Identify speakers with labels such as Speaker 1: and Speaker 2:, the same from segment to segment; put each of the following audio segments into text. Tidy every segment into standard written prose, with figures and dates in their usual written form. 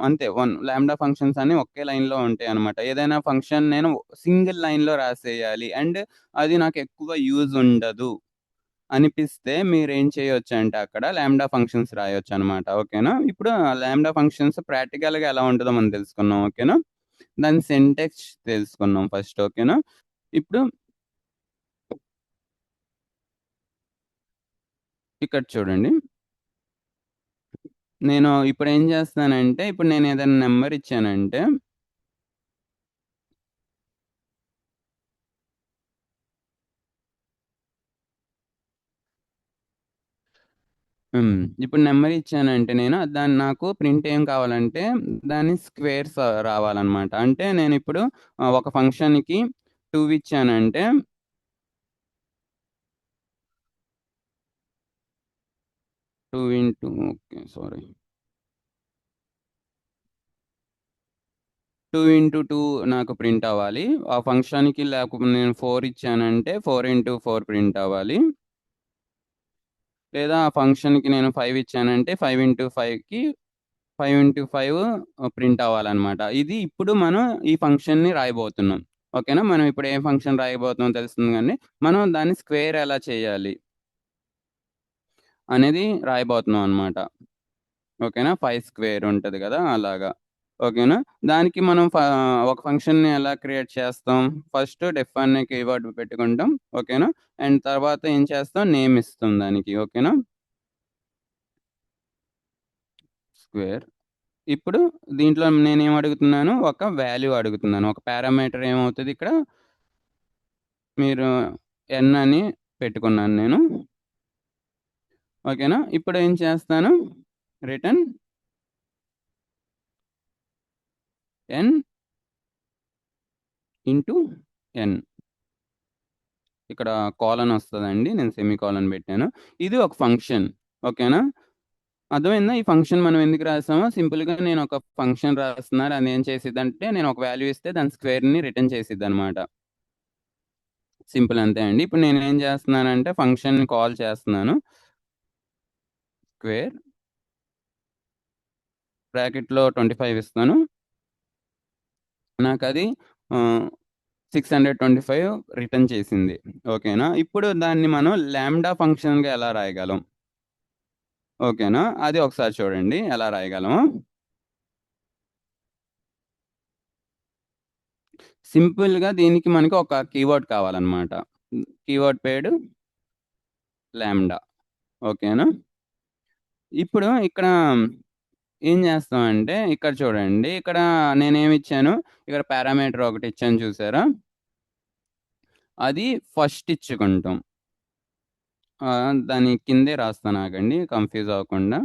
Speaker 1: అంతే. Lambda functions అన్ని ఒకే లైన్‌లో ఉంటాయన్నమాట. ఏదైనా ఫంక్షన్ నేను సింగిల్ లైన్‌లో రాసేయాలి. అండ్ అది నాకెక్కువ యూజ్ ఉండదు అనిపిస్తే మీరేం చేయొచ్చంటే అక్కడ లాంబ్డా ఫంక్షన్స్ రాయొచ్చనమాట. ఓకేనా? ఇప్పుడు లాంబ్డా ఫంక్షన్స్ ప్రాక్టికల్‌గా ఎలా ఉంటదో మనం తెలుసుకున్నాం. ఓకేనా? దాని సింటాక్స్ తెలుసుకున్నాం ఫస్ట్. ఓకేనా? ఇప్పుడు ఇక్కడ చూడండి. నేను ఇప్పుడేం చేస్తానంటే, ఇప్పుడు నేనేదైనా నంబర్ ఇచ్చానంటే ఇప్పుడు నంబర్ ఇచ్చానంటే నేను దాన్ని నాకు ప్రింట్ ఏం కావాలంటే దాని స్క్వేర్స్ రావాలన్నమాట. అంటే నేనిప్పుడు ఒక ఫంక్షన్‌కి 2 ఇచ్చానంటే 2 ఇంటూ ఓకే. సారీ. 2 ఇంటూ 2 నాకు ప్రింట్ అవ్వాలి. ఆ ఫంక్షన్‌కి లేకపోతే నేను 4 ఇచ్చానంటే 4 ఇంటూ 4 ప్రింట్ అవ్వాలి. లేదా ఆ ఫంక్షన్‌కి నేను 5 ఇచ్చానంటే 5 ఇంటూ 5కి 5 ఇంటూ 5 ప్రింట్ అవ్వాలన్నమాట. ఇది ఇప్పుడు మనం ఈ ఫంక్షన్‌ని రాయబోతున్నాం. ఓకేనా? మనం ఇప్పుడు ఏ ఫంక్షన్ రాయబోతున్నామో తెలుస్తుంది గానీ, మనం దాన్ని స్క్వేర్ ఎలా చేయాలి అనేది రాయబోతున్నాం అన్నమాట. ఓకేనా? 5 స్క్వేర్ ఉంటది గదా! అలాగా. ఓకేనా? దానికి మనం ఒక ఫంక్షన్‌ని ఎలా క్రియేట్ చేస్తాం? ఫస్ట్ డెఫ్ అనే కీవర్డ్ పెట్టుకుంటాం. ఓకేనా? అండ్ తర్వాత ఏం చేస్తాం? నేమ్ ఇస్తాం దానికి. ఓకేనా? స్క్వేర్. ఇప్పుడు దీంట్లో నేనేం అడుగుతున్నాను? ఒక వాల్యూ అడుగుతున్నాను. ఒక పారామీటర్ ఏమవుతది ఇక్కడ? మీరు ఎన్ అని పెట్టుకున్నాను నేను. ఓకేనా? ఇప్పుడు ఏం చేస్తాను? రిటర్న్ ఎన్ ఇంటూ ఎన్. ఇక్కడ కోలన్ వస్తదండి. నేను సెమికోలన్ పెట్టాను. ఇది ఒక ఫంక్షన్. ఓకేనా? అర్థమైందా? ఈ ఫంక్షన్ మనం ఎందుకు రాసామో సింపుల్‌గా నేను ఒక ఫంక్షన్ రాస్తున్నాను. అది ఏం చేసిద్దంటే నేను ఒక వాల్యూ ఇస్తే దాని స్క్వేర్‌ని రిటర్న్ చేసిద్దనమాట. సింపుల్ అంతే అండి. ఇప్పుడు నేనేం చేస్తున్నానంటే ఫంక్షన్‌ని కాల్ చేస్తున్నాను. స్క్వేర్ బ్రాకెట్‌లో 25 ఇస్తాను. నాకది ఆహ్, 625 రిటర్న్ చేసింది. ఓకేనా? ఇప్పుడు దాన్ని మనం లాంబ్డా ఫంక్షన్‌గా ఎలా రాయగలం? ఓకేనా? అది ఒకసారి చూడండి ఎలా రాయగలమో. సింపుల్‌గా దీనికి మనకి ఒక కీవర్డ్ కావాలన్నమాట. కీవర్డ్ పేరు లాంబ్డా. ఓకేనా? ఇప్పుడు ఇక్కడ ఏం చేస్తామంటే ఇక్కడ చూడండి. ఇక్కడ నేనేమిచ్చాను, ఇక్కడ పారామీటర్ ఒకటిచ్చాను చూసారా? అది ఫస్ట్ ఇచ్చుకుంటాం. దాని కిందే రాస్తాను ఆగండి కన్‌ఫ్యూజ్ అవ్వకుండా.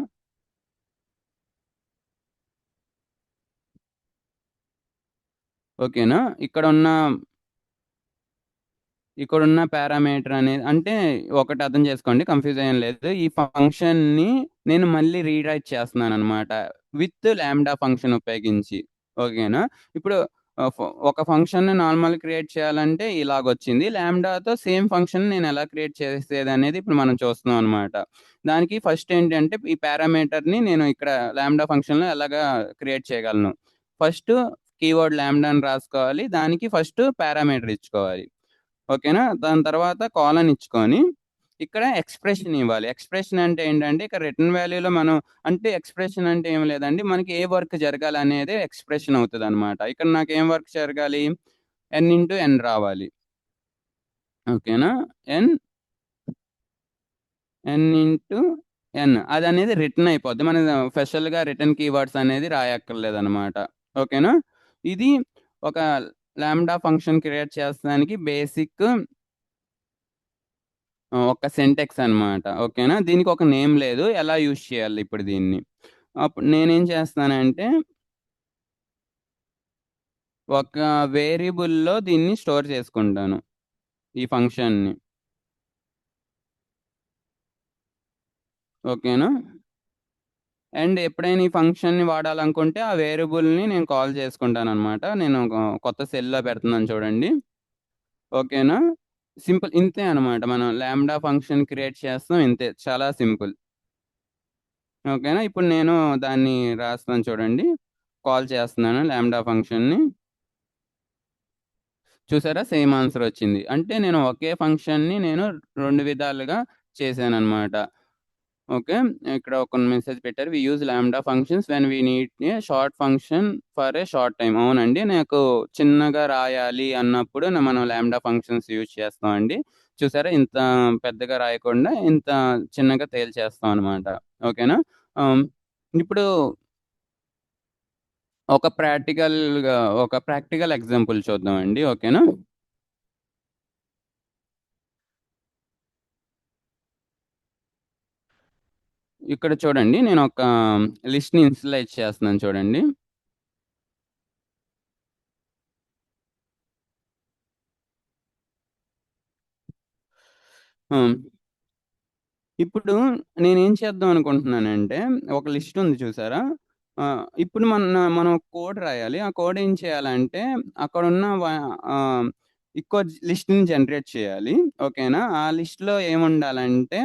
Speaker 1: ఓకేనా? ఇక్కడున్న పారామీటర్ అనేది అంటే ఒకటి అర్థం చేసుకోండి. కన్‌ఫ్యూజ్ అయ్యేం లేదు. ఈ ఫంక్షన్‌ని నేను మళ్ళీ రీరైట్ చేస్తున్నాననమాట. విత్ లాంబ్డా ఫంక్షన్ ఉపయోగించి. ఓకేనా? ఇప్పుడు ఒక ఫంక్షన్‌ని నార్మల్ క్రియేట్ చేయాలంటే ఇలాగొచ్చింది. లాంబ్డాతో సేమ్ ఫంక్షన్ నేనెలా క్రియేట్ చేసేదనేది ఇప్పుడు మనం చూస్తున్నాం అనమాట. దానికి ఫస్ట్ ఏంటంటే ఈ పారామీటర్‌ని నేను ఇక్కడ లాంబ్డా ఫంక్షన్‌లో ఎలాగా క్రియేట్ చేయగలను. ఫస్ట్ కీవర్డ్ లాంబ్డా అని రాసుకోవాలి. దానికి ఫస్ట్ పారామీటర్ ఇచ్చుకోవాలి. ఓకేనా? దాని తర్వాత కాలన్ ఇచ్చుకొని, ఇక్కడ ఎక్స్‌ప్రెషన్ ఇవ్వాలి. ఎక్స్‌ప్రెషన్ అంటే ఏంటంటే, ఇక్కడ రిటర్న్ వాల్యూలో మనం అంటే ఎక్స్‌ప్రెషన్ అంటే ఏమి లేదండి. మనకి ఏ వర్క్ జరగాలనేదే ఎక్స్‌ప్రెషన్ అవుతదనమాట. ఇక్కడ నాకేం వర్క్ జరగాలి? ఎన్ ఇంటూ ఎన్ రావాలి. ఓకేనా? ఎన్, ఎన్ ఇంటూ ఎన్ అదనేది రిటర్న్ అయిపోద్ది. మనం స్పెషల్‌గా రిటర్న్ కీవర్డ్స్ అనేది రాయక్కర్లేదనమాట. ఓకేనా? ఇది ఒక లాంబ్డా ఫంక్షన్ క్రియేట్ చేస్తానికి బేసిక్ ఒక సింటాక్స్ అనమాట. ఓకేనా? దీనికొక నేమ్ లేదు. ఎలా యూజ్ చేయాలి ఇప్పుడు దీన్ని? అప్పుడు నేనేం చేస్తానంటే, ఒక వేరియబుల్‌లో దీన్ని స్టోర్ చేసుకుంటాను. ఈ ఫంక్షన్‌ని. ఓకేనా? అండ్ ఎప్పుడైనా ఈ ఫంక్షన్‌ని వాడాలనుకుంటే, ఆ వేరియబుల్‌ని నేను కాల్ చేసుకుంటాననమాట. నేను ఒక కొత్త సెల్‌లో పెడుతున్నాను చూడండి. ఓకేనా? సింపుల్ ఇంతే అనమాట. మనం లాంబ్డా ఫంక్షన్ క్రియేట్ చేస్తాం ఇంతే. చాలా సింపుల్. ఓకేనా? ఇప్పుడు నేను దాన్ని రాస్తాను చూడండి. కాల్ చేస్తున్నాను లాంబ్డా ఫంక్షన్‌ని. చూసారా? సేమ్ ఆన్సర్ వచ్చింది. అంటే నేను ఒకే ఫంక్షన్‌ని నేను 2 విధాలుగా చేశాననమాట. ఓకే. ఇక్కడ ఒక మెసేజ్ పెట్టారు. We use lambda functions when we need a short function for a short time. అవునండి. నాకు చిన్నగా రాయాలి అన్నప్పుడు మనం లాంబ్డా ఫంక్షన్స్ యూజ్ చేస్తామండి. చూసారా? ఇంత పెద్దగా రాయకుండా ఇంత చిన్నగా తేల్చేస్తాం అనమాట. ఓకేనా? ఆహ్, ఇప్పుడు ఒక ప్రాక్టికల్ ఎగ్జాంపుల్ చూద్దామండి. ఓకేనా? ఇక్కడ చూడండి. నేను ఒక లిస్ట్‌ని ఇనిషియలైజ్ చేస్తున్నాను చూడండి. హ్మ్. ఇప్పుడు నేనేం చేద్దాం అనుకుంటున్నానంటే, ఒక లిస్ట్ ఉంది చూసారా? ఇప్పుడు మనం కోడ్ రాయాలి. ఆ కోడ్ ఏం చేయాలంటే, అక్కడున్న ఇంకో లిస్ట్‌ని జనరేట్ చేయాలి. ఓకేనా? ఆ లిస్ట్‌లో ఏముండాలంటే,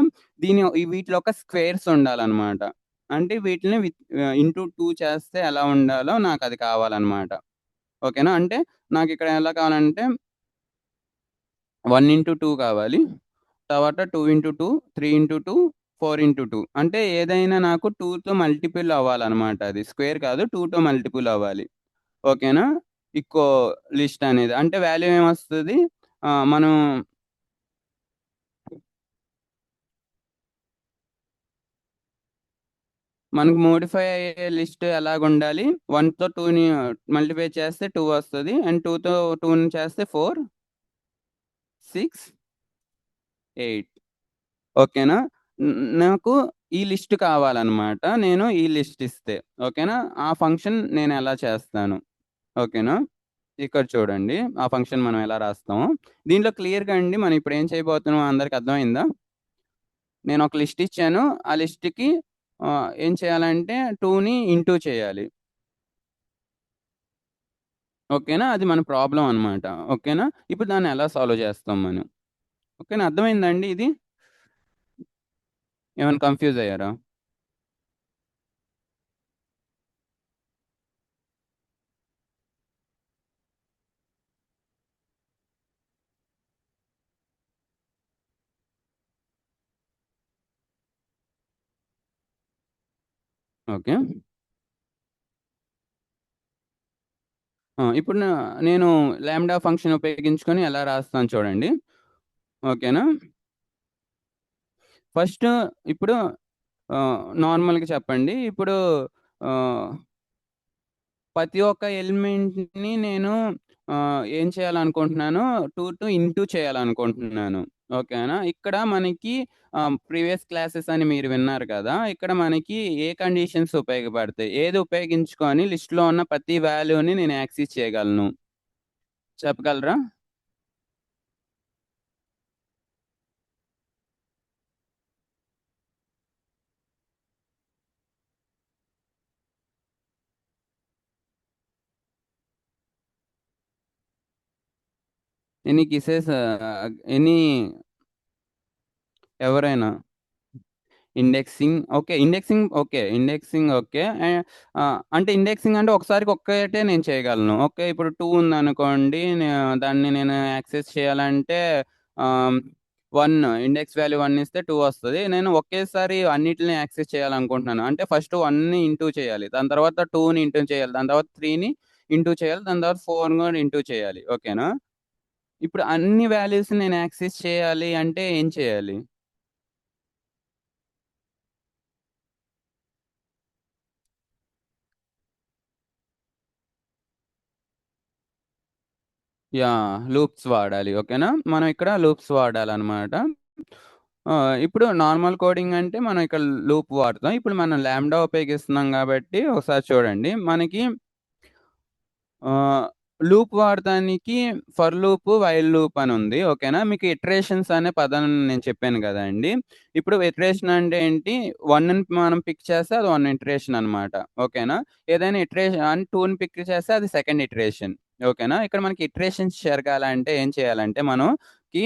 Speaker 1: వీటిలో ఒక స్క్వేర్స్ ఉండాలనమాట. అంటే వీటిని ఇంటూ 2 చేస్తే ఎలా ఉండాలో నాకది కావాలనమాట. ఓకేనా? అంటే నాకిక్కడ ఎలా కావాలంటే 1/2 కావాలి. తర్వాత 2/2, 3/2, 4/2 అంటే ఏదైనా నాకు 2తో మల్టిపుల్ అవ్వాలనమాట అది. స్క్వేర్ కాదు 2తో మల్టిపుల్ అవ్వాలి. ఓకేనా? ఇంకో లిస్ట్ అనేది. అంటే వాల్యూ ఏమొస్తది? మనం మనకు మోడిఫై అయ్యే లిస్ట్ ఎలాగుండాలి? 1తో 2ని మల్టిప్లై చేస్తే 2 వస్తది. అండ్ 2తో 2ని చేస్తే 4, 6, 8 ఓకేనా? నాకు ఈ లిస్ట్ కావాలనమాట. నేను ఈ లిస్ట్ ఇస్తే. ఓకేనా? ఆ ఫంక్షన్ నేనెలా చేస్తాను. ఓకేనా? ఇక్కడ చూడండి. ఆ ఫంక్షన్ మనం ఎలా రాస్తామో. దీంట్లో క్లియర్‌గా అండి మనం ఇప్పుడు ఏం చేయబోతున్నామో అందరికి అర్థమైందా? నేనొక లిస్ట్ ఇచ్చాను. ఆ లిస్ట్‌కి ఏం చేయాలంటే 2ని ఇంటూ చేయాలి. ఓకేనా? అది మన ప్రాబ్లమ్ అనమాట. ఓకేనా? ఇప్పుడు దాన్ని ఎలా సాల్వ్ చేస్తాం మనం. ఓకేనా? అర్థమైందా అండి ఇది? ఏమైనా కన్‌ఫ్యూజ్ అయ్యారా? ఓకే. ఇప్పుడు నేను లాంబ్డా ఫంక్షన్ ఉపయోగించుకొని ఎలా రాస్తాను చూడండి. ఓకేనా? ఫస్ట్ ఇప్పుడు నార్మల్‌గా చెప్పండి. ఇప్పుడు ఆహ్, ప్రతి ఒక్క ఎలిమెంట్‌ని నేను ఏం చేయాలనుకుంటున్నాను 2 ఇంటూ చేయాలనుకుంటున్నాను. ఓకేనా? ఇక్కడ మనకి ప్రీవియస్ క్లాసెస్ అని మీరు విన్నారు కదా! ఇక్కడ మనకి ఏ కండీషన్స్ ఉపయోగపడతాయి? ఏది ఉపయోగించుకొని లిస్ట్‌లో ఉన్న ప్రతి వాల్యూని నేను యాక్సెస్ చేయగలను? చెప్పగలరా? ఎనీ గిసెస్ ఎనీ ఎవరైనా? Indexing okay. Indexing okay. అంటే ఇండెక్సింగ్ అంటే ఒకసారికి ఒక్కటే నేను చేయగలను. ఓకే. ఇప్పుడు 2 ఉందనుకోండి. దాన్ని నేను యాక్సెస్ చేయాలంటే ఆహ్, 1 ఇండెక్స్ వాల్యూ 1 ఇస్తే 2 వస్తది. నేను ఒకేసారి అన్నిటిని యాక్సెస్ చేయాలనుకుంటున్నాను. అంటే ఫస్ట్ 1ని ఇంటూ చేయాలి. దాని తర్వాత 2ని ఇంటూ చేయాలి. దాని తర్వాత 3ని ఇంటూ చేయాలి. దాని తర్వాత 4 కూడా ఇంటూ చేయాలి. ఓకేనా? ఇప్పుడు అన్ని వాల్యూస్‌ని నేను యాక్సెస్ చేయాలి అంటే ఏం చేయాలి? లూప్స్ వాడాలి. ఓకేనా? మనం ఇక్కడ లూప్స్ వాడాలనమాట. ఇప్పుడు నార్మల్ కోడింగ్ అంటే మనం ఇక్కడ లూప్ వాడతాం. ఇప్పుడు మనం లాంబ్డా ఉపయోగిస్తున్నాం గాబట్టి ఒకసారి చూడండి. మనకి ఆహ్, లూప్ వాడటానికి ఫర్ లూప్, వైల్ లూప్ అనుంది. ఓకేనా? మీకు ఇటరేషన్స్ అనే పదం నేను చెప్పాను గదండీ! ఇప్పుడు ఇటరేషన్ అంటే ఏంటి? 1ని మనం పిక్ చేస్తే అది 1 ఇటరేషన్ అనమాట. ఓకేనా? ఏదైనా 2ని పిక్ చేస్తే అది సెకండ్ ఇటరేషన్. ఓకేనా? ఇక్కడ మనకి ఇటరేషన్స్ జరగాలంటే ఏం చేయాలంటే మనకి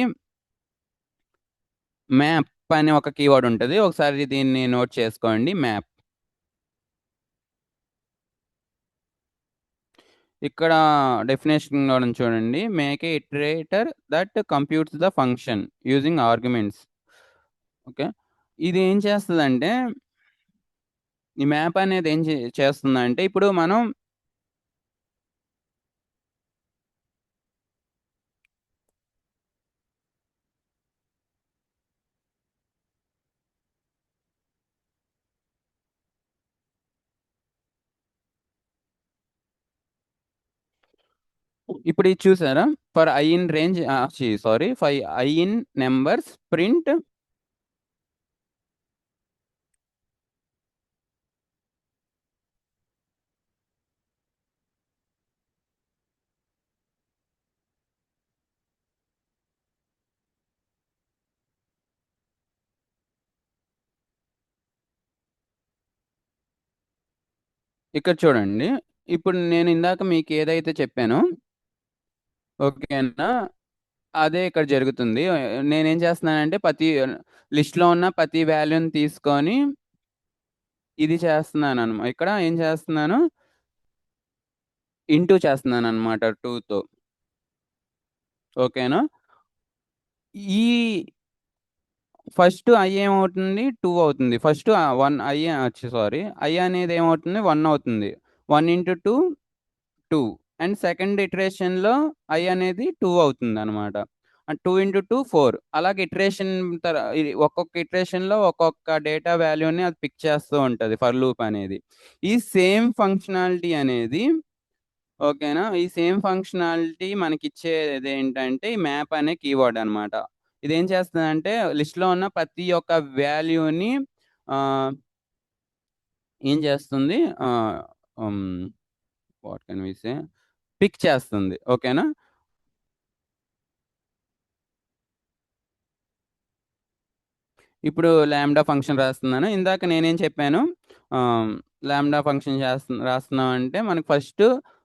Speaker 1: మ్యాప్ అనే ఒక కీవర్డ్ ఉంటది. ఒకసారి దీన్ని నోట్ చేసుకోండి మ్యాప్. ఇక్కడ డెఫినేషన్‌లో చూడండి. Make a iterator that computes the function using arguments. Okay. ఇది ఏం చేస్తదంటే, ఈ మ్యాప్ అనేది ఏం చేస్తుందంటే, ఇప్పుడు మనం ఇప్పుడు ఇది చూసారా? For I in range sorry for I in numbers print. ఇక్కడ చూడండి. ఇప్పుడు నేను ఇందాక మీకు ఏదైతే చెప్పానో ఓకేనా? అదే ఇక్కడ జరుగుతుంది. నేనేం చేస్తున్నానంటే ప్రతి లిస్ట్‌లో ఉన్న ప్రతి వాల్యూని తీసుకొని ఇది చేస్తున్నాననమా ఇక్కడ ఏం చేస్తున్నాను? ఇంటూ చేస్తున్నాననమాట 2తో. ఓకేనా? ఈ ఫస్ట్ ఐ ఏమవుతుంది? 2 అవుతుంది. First 1 I sorry. ఐ అనేది ఏమవుతుంది? 1 అవుతుంది. 1 ఇంటూ 2 2 అండ్ సెకండ్ ఇటరేషన్‌లో ఐ అనేది 2 అవుతుందనమాట. 2 ఇంటూ 2 4 అలాగే ఇటరేషన్ ఇది ఒక్కొక్క ఇటరేషన్‌లో ఒక్కొక్క డేటా వాల్యూని అది పిక్ చేస్తూ ఉంటది ఫర్ లూప్ అనేది. ఈ సేమ్ ఫంక్షనాలిటీ అనేది ఓకేనా? ఈ సేమ్ ఫంక్షనాలిటీ మనకిచ్చేదేంటంటే ఈ మ్యాప్ అనే కీవర్డ్ అనమాట. ఇదేం చేస్తదంటే లిస్ట్‌లో ఉన్న ప్రతి ఒక్క వాల్యూని ఆహ్, ఏం చేస్తుంది? Ah, hmm. What can we say? Pick చేస్తుంది. ఓకేనా? ఇప్పుడు లాంబ్డా ఫంక్షన్ రాస్తున్నాను. ఇందాక నేనేం చెప్పాను? ఆహ్, లాంబ్డా ఫంక్షన్ రాస్తున్నామంటే మనకు ఫస్ట్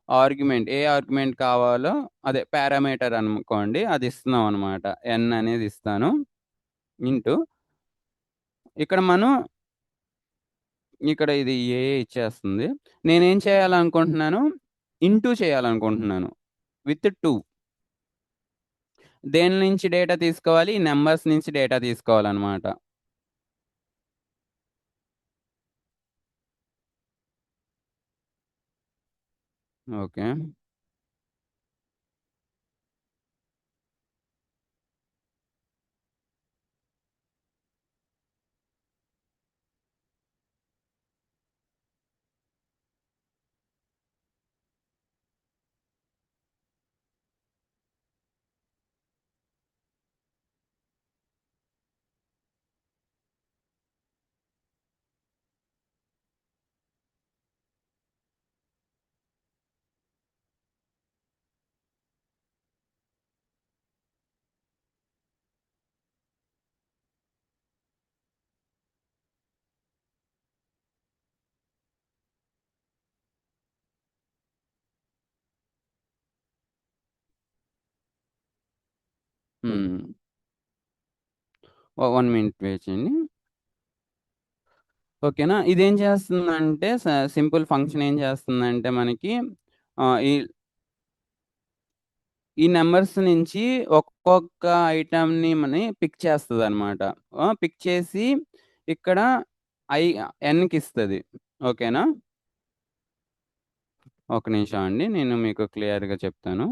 Speaker 1: ఆర్గ్యుమెంట్ ఏ ఆర్గ్యుమెంట్ కావాలో అదే పారామీటర్ అనుకోండి. అది ఇస్తున్నాం అనమాట. ఎన్ అనేది ఇస్తాను. ఇంటూ ఇక్కడ మనం ఇక్కడ ఇది ఏ ఇచ్చేస్తుంది. నేనేం చేయాలనుకుంటున్నాను? ఇంటూ చేయాలనుకుంటున్నాను. విత్ 2 దేని నుంచి డేటా తీసుకోవాలి? ఈ నంబర్స్ నుంచి డేటా తీసుకోవాలనమాట. ఓకే. హ్మ్. 1 మినిట్ వెయిట్ చేయండి. ఓకేనా? ఇదేం చేస్తుందంటే సింపుల్ ఫంక్షన్ ఏం చేస్తుందంటే మనకి ఈ ఈ నంబర్స్ నుంచి ఒక్కొక్క ఐటెమ్‌ని పిక్ చేస్తదనమాట. పిక్ చేసి ఇక్కడ ఐ ఎన్‌కిస్తది. ఓకేనా? ఒక నిమిషం అండి. నేను మీకు క్లియర్‌గా చెప్తాను.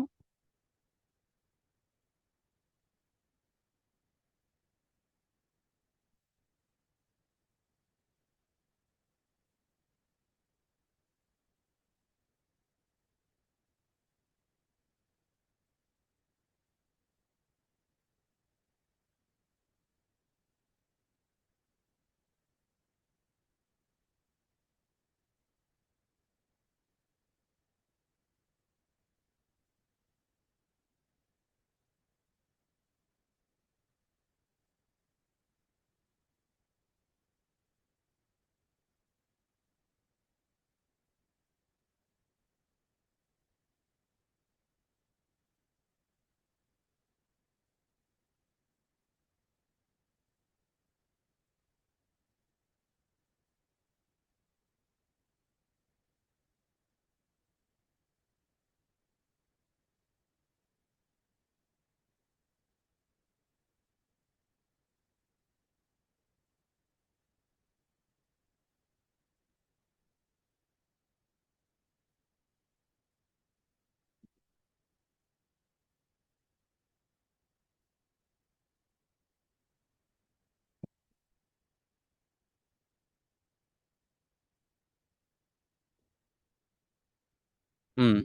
Speaker 1: హ్మ్.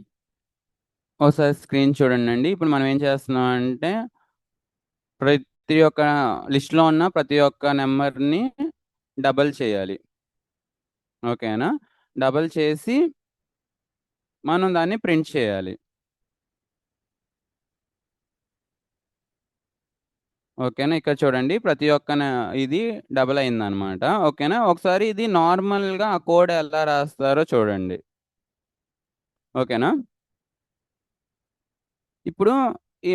Speaker 1: ఒకసారి స్క్రీన్ చూడండండి. ఇప్పుడు మనం ఏం చేస్తున్నాం అంటే, ప్రతి ఒక్క లిస్ట్‌లో ఉన్న ప్రతి ఒక్క నంబర్‌ని డబుల్ చేయాలి. ఓకేనా? డబుల్ చేసి మనం దాన్ని ప్రింట్ చేయాలి. ఓకేనా? ఇక్కడ చూడండి ప్రతి ఒక్క ఇది డబుల్ అయిందనమాట. ఓకేనా? ఒకసారి ఇది నార్మల్‌గా ఆ కోడ్ ఎలా రాస్తారో చూడండి. ఓకేనా? ఇప్పుడు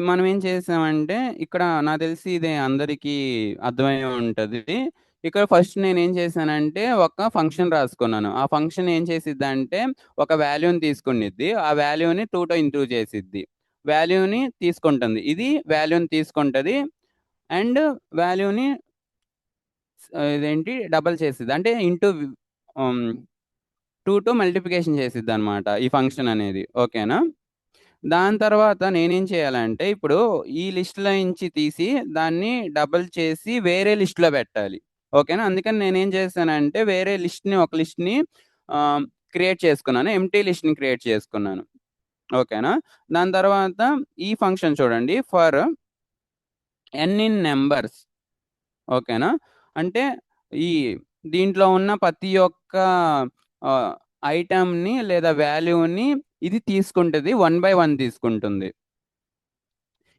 Speaker 1: మనం ఏం చేసామంటే, ఇక్కడ నాకు తెలిసి ఇది అందరికీ అర్థమయ్యే ఉంటది. ఇక్కడ ఫస్ట్ నేనేం చేశానంటే, ఒక ఫంక్షన్ రాసుకున్నాను. ఆ ఫంక్షన్ ఏం చేసిద్దంటే, ఒక వాల్యూని తీసుకునిద్ది. ఆ వాల్యూని 2తో ఇంటూ చేసిద్ది. వాల్యూని తీసుకుంటుంది. ఇది వాల్యూని తీసుకుంటది. అండ్ వాల్యూని ఇదేంటి డబుల్ చేసిద్ది. అంటే ఇంటూ హ్మ్. 2తో మల్టిప్లికేషన్ చేసిద్దనమాట ఈ ఫంక్షన్ అనేది. ఓకేనా? దాని తర్వాత నేనేం చేయాలంటే, ఇప్పుడు ఈ లిస్ట్‌లో నుంచి తీసి దాన్ని డబుల్ చేసి వేరే లిస్ట్‌లో పెట్టాలి. ఓకేనా? అందుకని నేనేం చేశానంటే, వేరే ఒక లిస్ట్‌ని ఆహ్, క్రియేట్ చేసుకున్నాను. ఎంప్టీ లిస్ట్‌ని క్రియేట్ చేసుకున్నాను. ఓకేనా? దాని తర్వాత ఈ ఫంక్షన్ చూడండి. For n in numbers. ఓకేనా? అంటే ఈ దీంట్లో ఉన్న ప్రతి ఒక్క ఆహ్, ఐటెమ్‌ని లేదా వాల్యూని ఇది తీసుకుంటది. 1 బై 1 తీసుకుంటుంది.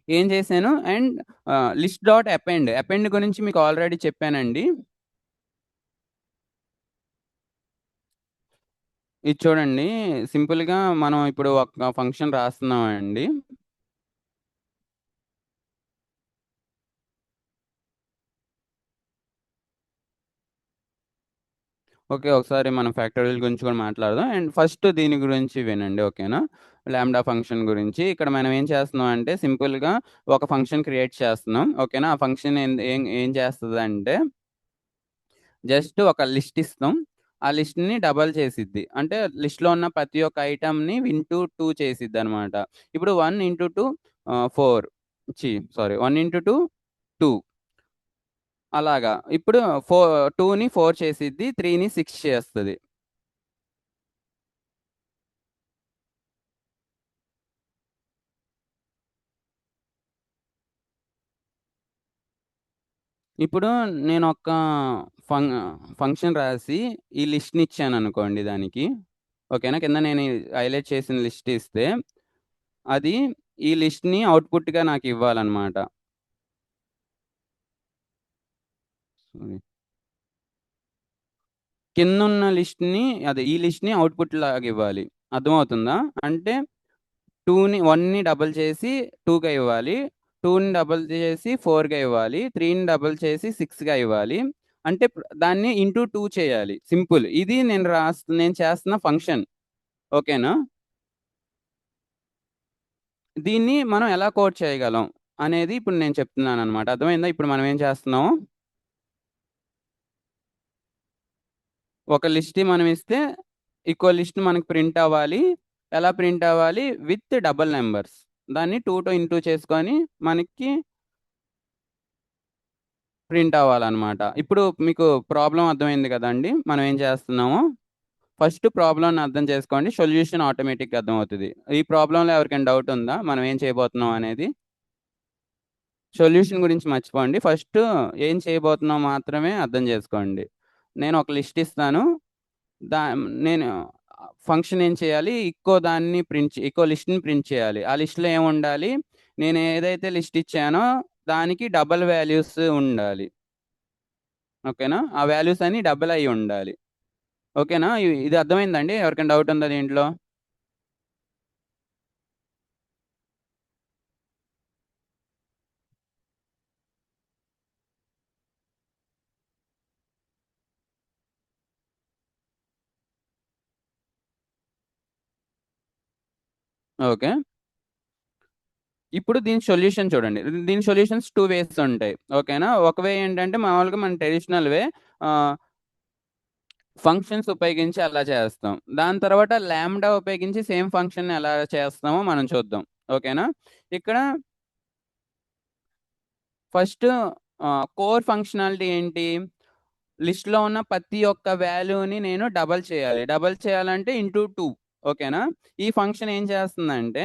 Speaker 1: ఏం చేశాను and list dot append. Append గురించి మీకు ఆల్రెడీ చెప్పానండి. ఇది చూడండి సింపుల్‌గా మనం ఇప్పుడు ఒక ఫంక్షన్ రాస్తున్నామండి. ఓకే. ఒకసారి మనం ఫ్యాక్టోరియల్ గురించి కూడా మాట్లాడదాం. అండ్ ఫస్ట్ దీని గురించి వినండి. ఓకేనా? లాంబ్డా ఫంక్షన్ గురించి. ఇక్కడ మనం ఏం చేస్తున్నాం అంటే సింపుల్‌గా ఒక ఫంక్షన్ క్రియేట్ చేస్తున్నాం. ఓకేనా? ఆ ఫంక్షన్ ఏం ఏం చేస్తదంటే జస్ట్ ఒక లిస్ట్ ఇస్తాం. ఆ లిస్ట్‌ని డబుల్ చేసిద్ది. అంటే లిస్ట్‌లో ఉన్న ప్రతి ఒక్క ఐటెమ్‌ని ఇంటూ 2 చేసిద్దనమాట. ఇప్పుడు 1 ఇంటూ 2 4 సారీ 1 ఇంటూ 2 2 అలాగా. ఇప్పుడు 2ని 4 చేసిద్ది. 3ని 6 చేస్తది. ఇప్పుడు నేనొక ఫం ఫంక్షన్ రాసి ఈ లిస్ట్‌ని ఇచ్చాననుకోండి దానికి. ఓకేనా? కింద నేను హైలైట్ చేసిన లిస్ట్ ఇస్తే అది ఈ లిస్ట్‌ని అవుట్‌పుట్‌గా నాకివ్వాలనమాట. సారీ. కిందున్న లిస్ట్‌ని ఈ లిస్ట్‌ని అవుట్‌పుట్ లాగివ్వాలి. అర్థమవుతుందా? అంటే 1ని డబుల్ చేసి 2గా ఇవ్వాలి. 2ని డబుల్ చేసి 4గా ఇవ్వాలి. 3ని డబుల్ చేసి 6గా ఇవ్వాలి. అంటే దాన్ని ఇంటూ 2 చేయాలి. సింపుల్. ఇది నేను చేస్తున్న ఫంక్షన్. ఓకేనా? దీన్ని మనం ఎలా కోడ్ చేయగలం అనేది ఇప్పుడు నేను చెప్తున్నాననమాట. అర్థమైందా? ఇప్పుడు మనం ఏం చేస్తున్నామో? ఒక లిస్ట్ మనం ఇస్తే, ఇంకో లిస్ట్ మనకు ప్రింట్ అవ్వాలి. ఎలా ప్రింట్ అవ్వాలి? With double numbers. దాన్ని 2తో ఇంటూ చేసుకొని మనకి ప్రింట్ అవ్వాలనమాట. ఇప్పుడు మీకు ప్రాబ్లమ్ అర్థమైంది కదండీ! మనం ఏం చేస్తున్నామో. ఫస్ట్ ప్రాబ్లమ్‌ని అర్థం చేసుకోండి. సొల్యూషన్ ఆటోమేటిక్‌గా అర్థమవుతది. ఈ ప్రాబ్లమ్‌లో ఎవరికైనా డౌట్ ఉందా? మనం ఏం చేయబోతున్నాం అనేది? సొల్యూషన్ గురించి మర్చిపోండి. ఫస్ట్ ఏం చేయబోతున్నాం మాత్రమే అర్థం చేసుకోండి. నేను ఒక లిస్ట్ ఇస్తాను. దా నేను ఫంక్షన్ ఏం చేయాలి? ఇంకో లిస్ట్‌ని ప్రింట్ చేయాలి. ఆ లిస్ట్‌లో ఏముండాలి? నేను ఏదైతే లిస్ట్ ఇచ్చానో దానికి డబుల్ వాల్యూస్ ఉండాలి. ఓకేనా? ఆ వాల్యూస్ అన్ని డబుల్ అయ్యి ఉండాలి. ఓకేనా? ఇది అర్థమైందా అండి? ఎవరికైనా డౌట్ ఉందా దీంట్లో? ఓకే. ఇప్పుడు దీని సొల్యూషన్ చూడండి. దీని సొల్యూషన్స్ 2 వేస్ ఉంటాయి. ఓకేనా? ఒక వే ఏంటంటే మామూలుగా మన ట్రెడిషనల్ వే ఆహ్, ఫంక్షన్స్ ఉపయోగించి అలా చేస్తాం. దాని తర్వాత లాంబ్డా ఉపయోగించి సేమ్ ఫంక్షన్‌ని ఎలా చేస్తామో మనం చూద్దాం. ఓకేనా? ఇక్కడ ఫస్ట్ కోర్ ఫంక్షనాలిటీ ఏంటి? లిస్ట్‌లో ఉన్న ప్రతి ఒక్క వాల్యూని నేను డబుల్ చేయాలి. డబుల్ చేయాలంటే ఇంటూ 2. ఓకేనా? ఈ ఫంక్షన్ ఏం చేస్తుందంటే,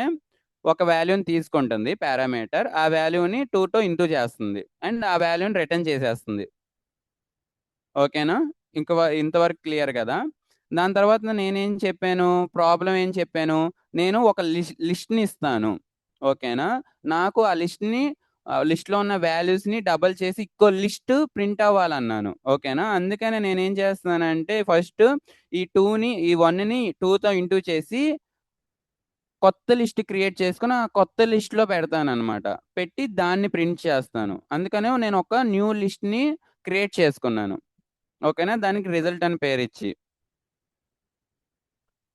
Speaker 1: ఒక వాల్యూని తీసుకుంటుంది పారామీటర్. ఆ వాల్యూని 2తో ఇంటూ చేస్తుంది. అండ్ ఆ వాల్యూని రిటర్న్ చేసేస్తుంది. ఓకేనా? ఇంతవరకు క్లియర్ గదా! దాని తర్వాత నేనేం చెప్పాను, ప్రాబ్లమ్ ఏం చెప్పాను, నేను ఒక లిస్ట్‌ని ఇస్తాను. ఓకేనా? నాకు ఆ లిస్ట్‌లో ఉన్న వాల్యూస్‌ని డబుల్ చేసి ఇంకో లిస్ట్ ప్రింట్ అవ్వాలన్నాను. ఓకేనా? అందుకనే నేనేం చేస్తున్నానంటే ఫస్ట్ ఈ 1ని 2తో ఇంటూ చేసి కొత్త లిస్ట్ క్రియేట్ చేసుకొని, ఆ కొత్త లిస్ట్‌లో పెడతాననమాట. పెట్టి దాన్ని ప్రింట్ చేస్తాను. అందుకనే నేను ఒక న్యూ లిస్ట్‌ని క్రియేట్ చేసుకున్నాను. ఓకేనా? దానికి రిజల్ట్ అని పేరిచ్చి.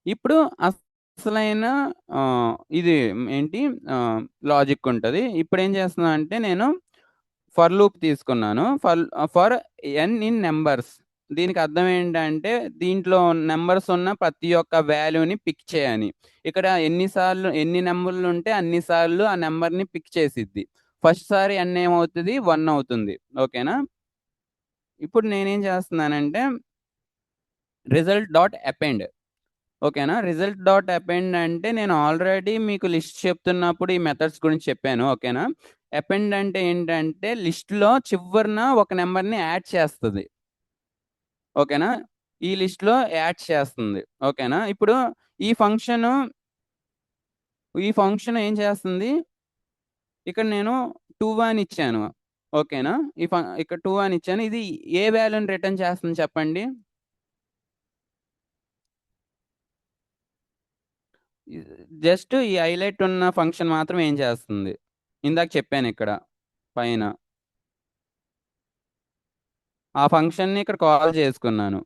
Speaker 1: ఇప్పుడు అసలైన ఇది ఏంటి లాజిక్ ఉంటది. ఇప్పుడేం చేస్తున్నానంటే నేను ఫర్ లూప్ తీసుకున్నాను. For n in numbers. దీనికి అర్థం ఏంటంటే దీంట్లో నంబర్స్ ఉన్న ప్రతి ఒక్క వాల్యూని పిక్ చేయని. ఇక్కడ ఎన్ని నంబర్‌లుంటే అన్ని సార్లు ఆ నంబర్‌ని పిక్ చేసిద్ది. ఫస్ట్ సారి n ఏమవుతది? 1 అవుతుంది. ఓకేనా? ఇప్పుడు నేనేం చేస్తున్నానంటే రిజల్ట్ డాట్ అపెండ్. ఓకేనా? రిజల్ట్ డాట్ అపెండ్ అంటే నేను ఆల్రెడీ మీకు లిస్ట్ చెప్తున్నప్పుడు ఈ మెథడ్స్ గురించి చెప్పాను. ఓకేనా? అపెండ్ అంటే ఏంటంటే లిస్ట్‌లో చివరన ఒక నంబర్‌ని యాడ్ చేస్తది. ఓకేనా? ఈ లిస్ట్‌లో యాడ్ చేస్తుంది. ఓకేనా? ఇప్పుడు ఈ ఫంక్షను ఈ ఫంక్షన్ ఏం చేస్తుంది? ఇక్కడ నేను 2 అని ఇచ్చాను. ఓకేనా? ఇక్కడ 2 అని ఇచ్చాను. ఇది ఏ వాల్యూని రిటర్న్ చేస్తుంది చెప్పండి? ఇ జస్ట్ ఈ హైలైట్ ఉన్న ఫంక్షన్ మాత్రం ఏం చేస్తుంది? ఇందాక చెప్పానిక్కడ పైన. ఆ ఫంక్షన్‌ని ఇక్కడ కాల్ చేసుకున్నాను.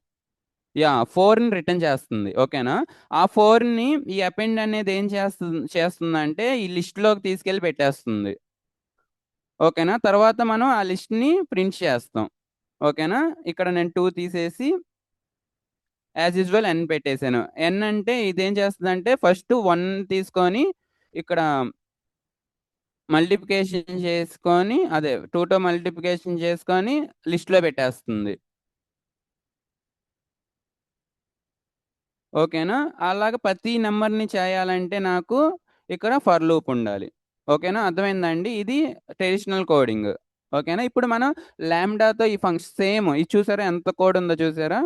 Speaker 1: యాహ్! 4ని రిటర్న్ చేస్తుంది. ఓకేనా? ఆ 4ని ఈ అపెండ్ అనేది ఏం చేస్తుందంటే ఈ లిస్ట్‌లోకి తీసుకెళ్ళి పెట్టేస్తుంది. ఓకేనా? తర్వాత మనం ఆ లిస్ట్‌ని ప్రింట్ చేస్తాం. ఓకేనా? ఇక్కడ నేను 2 తీసేసి యాజ్ యూజువల్ n పెట్టేసాను. n అంటే ఇదేం చేస్తదంటే ఫస్ట్ 1 తీసుకొని ఇక్కడ మల్టిప్లికేషన్ చేసుకొని 2తో మల్టిప్లికేషన్ చేసుకొని లిస్ట్‌లో పెట్టేస్తుంది. ఓకేనా? అలాగా ప్రతి నంబర్‌ని చేయాలంటే నాకు ఇక్కడ ఫర్ లూప్ ఉండాలి. ఓకేనా? అర్థమైందా అండి? ఇది ట్రెడిషనల్ కోడింగ్. ఓకేనా? ఇప్పుడు మనం లాంబ్డాతో సేమ్ ఇది చూసారా ఎంత కోడ్ ఉందో చూసారా?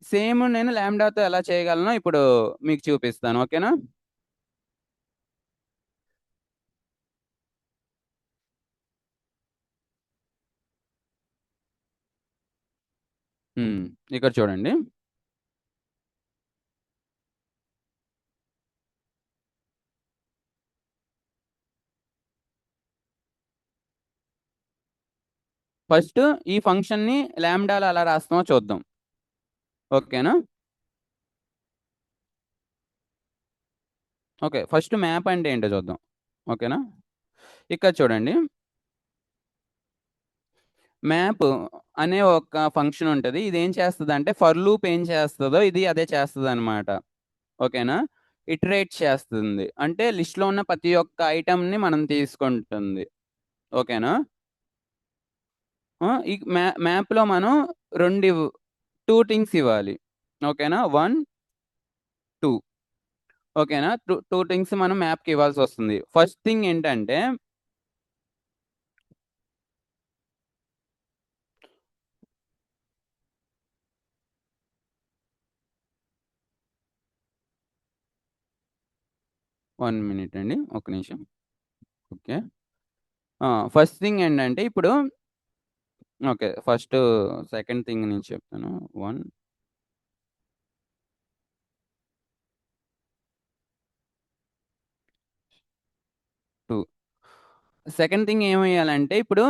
Speaker 1: సేమ్ నేను లాంబ్డాతో ఎలా చేయగలనో ఇప్పుడు మీకు చూపిస్తాను. ఓకేనా? హ్మ్. ఇక్కడ చూడండి. ఫస్ట్ ఈ ఫంక్షన్‌ని లాంబ్డాలో ఎలా రాస్తామో చూద్దాం. ఓకేనా? ఓకే. ఫస్ట్ మ్యాప్ అంటే ఏంటో చూద్దాం. ఓకేనా? ఇక్కడ చూడండి. మ్యాప్ అనే ఒక ఫంక్షన్ ఉంటది. ఇదేం చేస్తదంటే ఫర్ లూప్ ఏం చేస్తదో ఇది అదే చేస్తదనమాట. ఓకేనా? ఇటరేట్ చేస్తుంది. అంటే లిస్ట్‌లో ఉన్న ప్రతి ఒక్క ఐటెమ్‌ని మనం తీసుకుంటుంది. ఓకేనా? ఈ మ్యాప్‌లో మనం 2 థింగ్స్ ఇవ్వాలి. ఓకేనా? 1, 2 ఓకేనా? 2 థింగ్స్ మనం మ్యాప్‌కి ఇవ్వాల్సొస్తుంది. ఫస్ట్ థింగ్ ఏంటంటే 1 మినిట్ అండి. ఒక్క నిమిషం. ఓకే. ఫస్ట్ థింగ్ ఏంటంటే ఇప్పుడు ఓకే. సెకండ్ థింగ్ నుంచి చెప్తాను. 1, 2 సెకండ్ థింగ్ ఏమెయ్యాలంటే ఇప్పుడు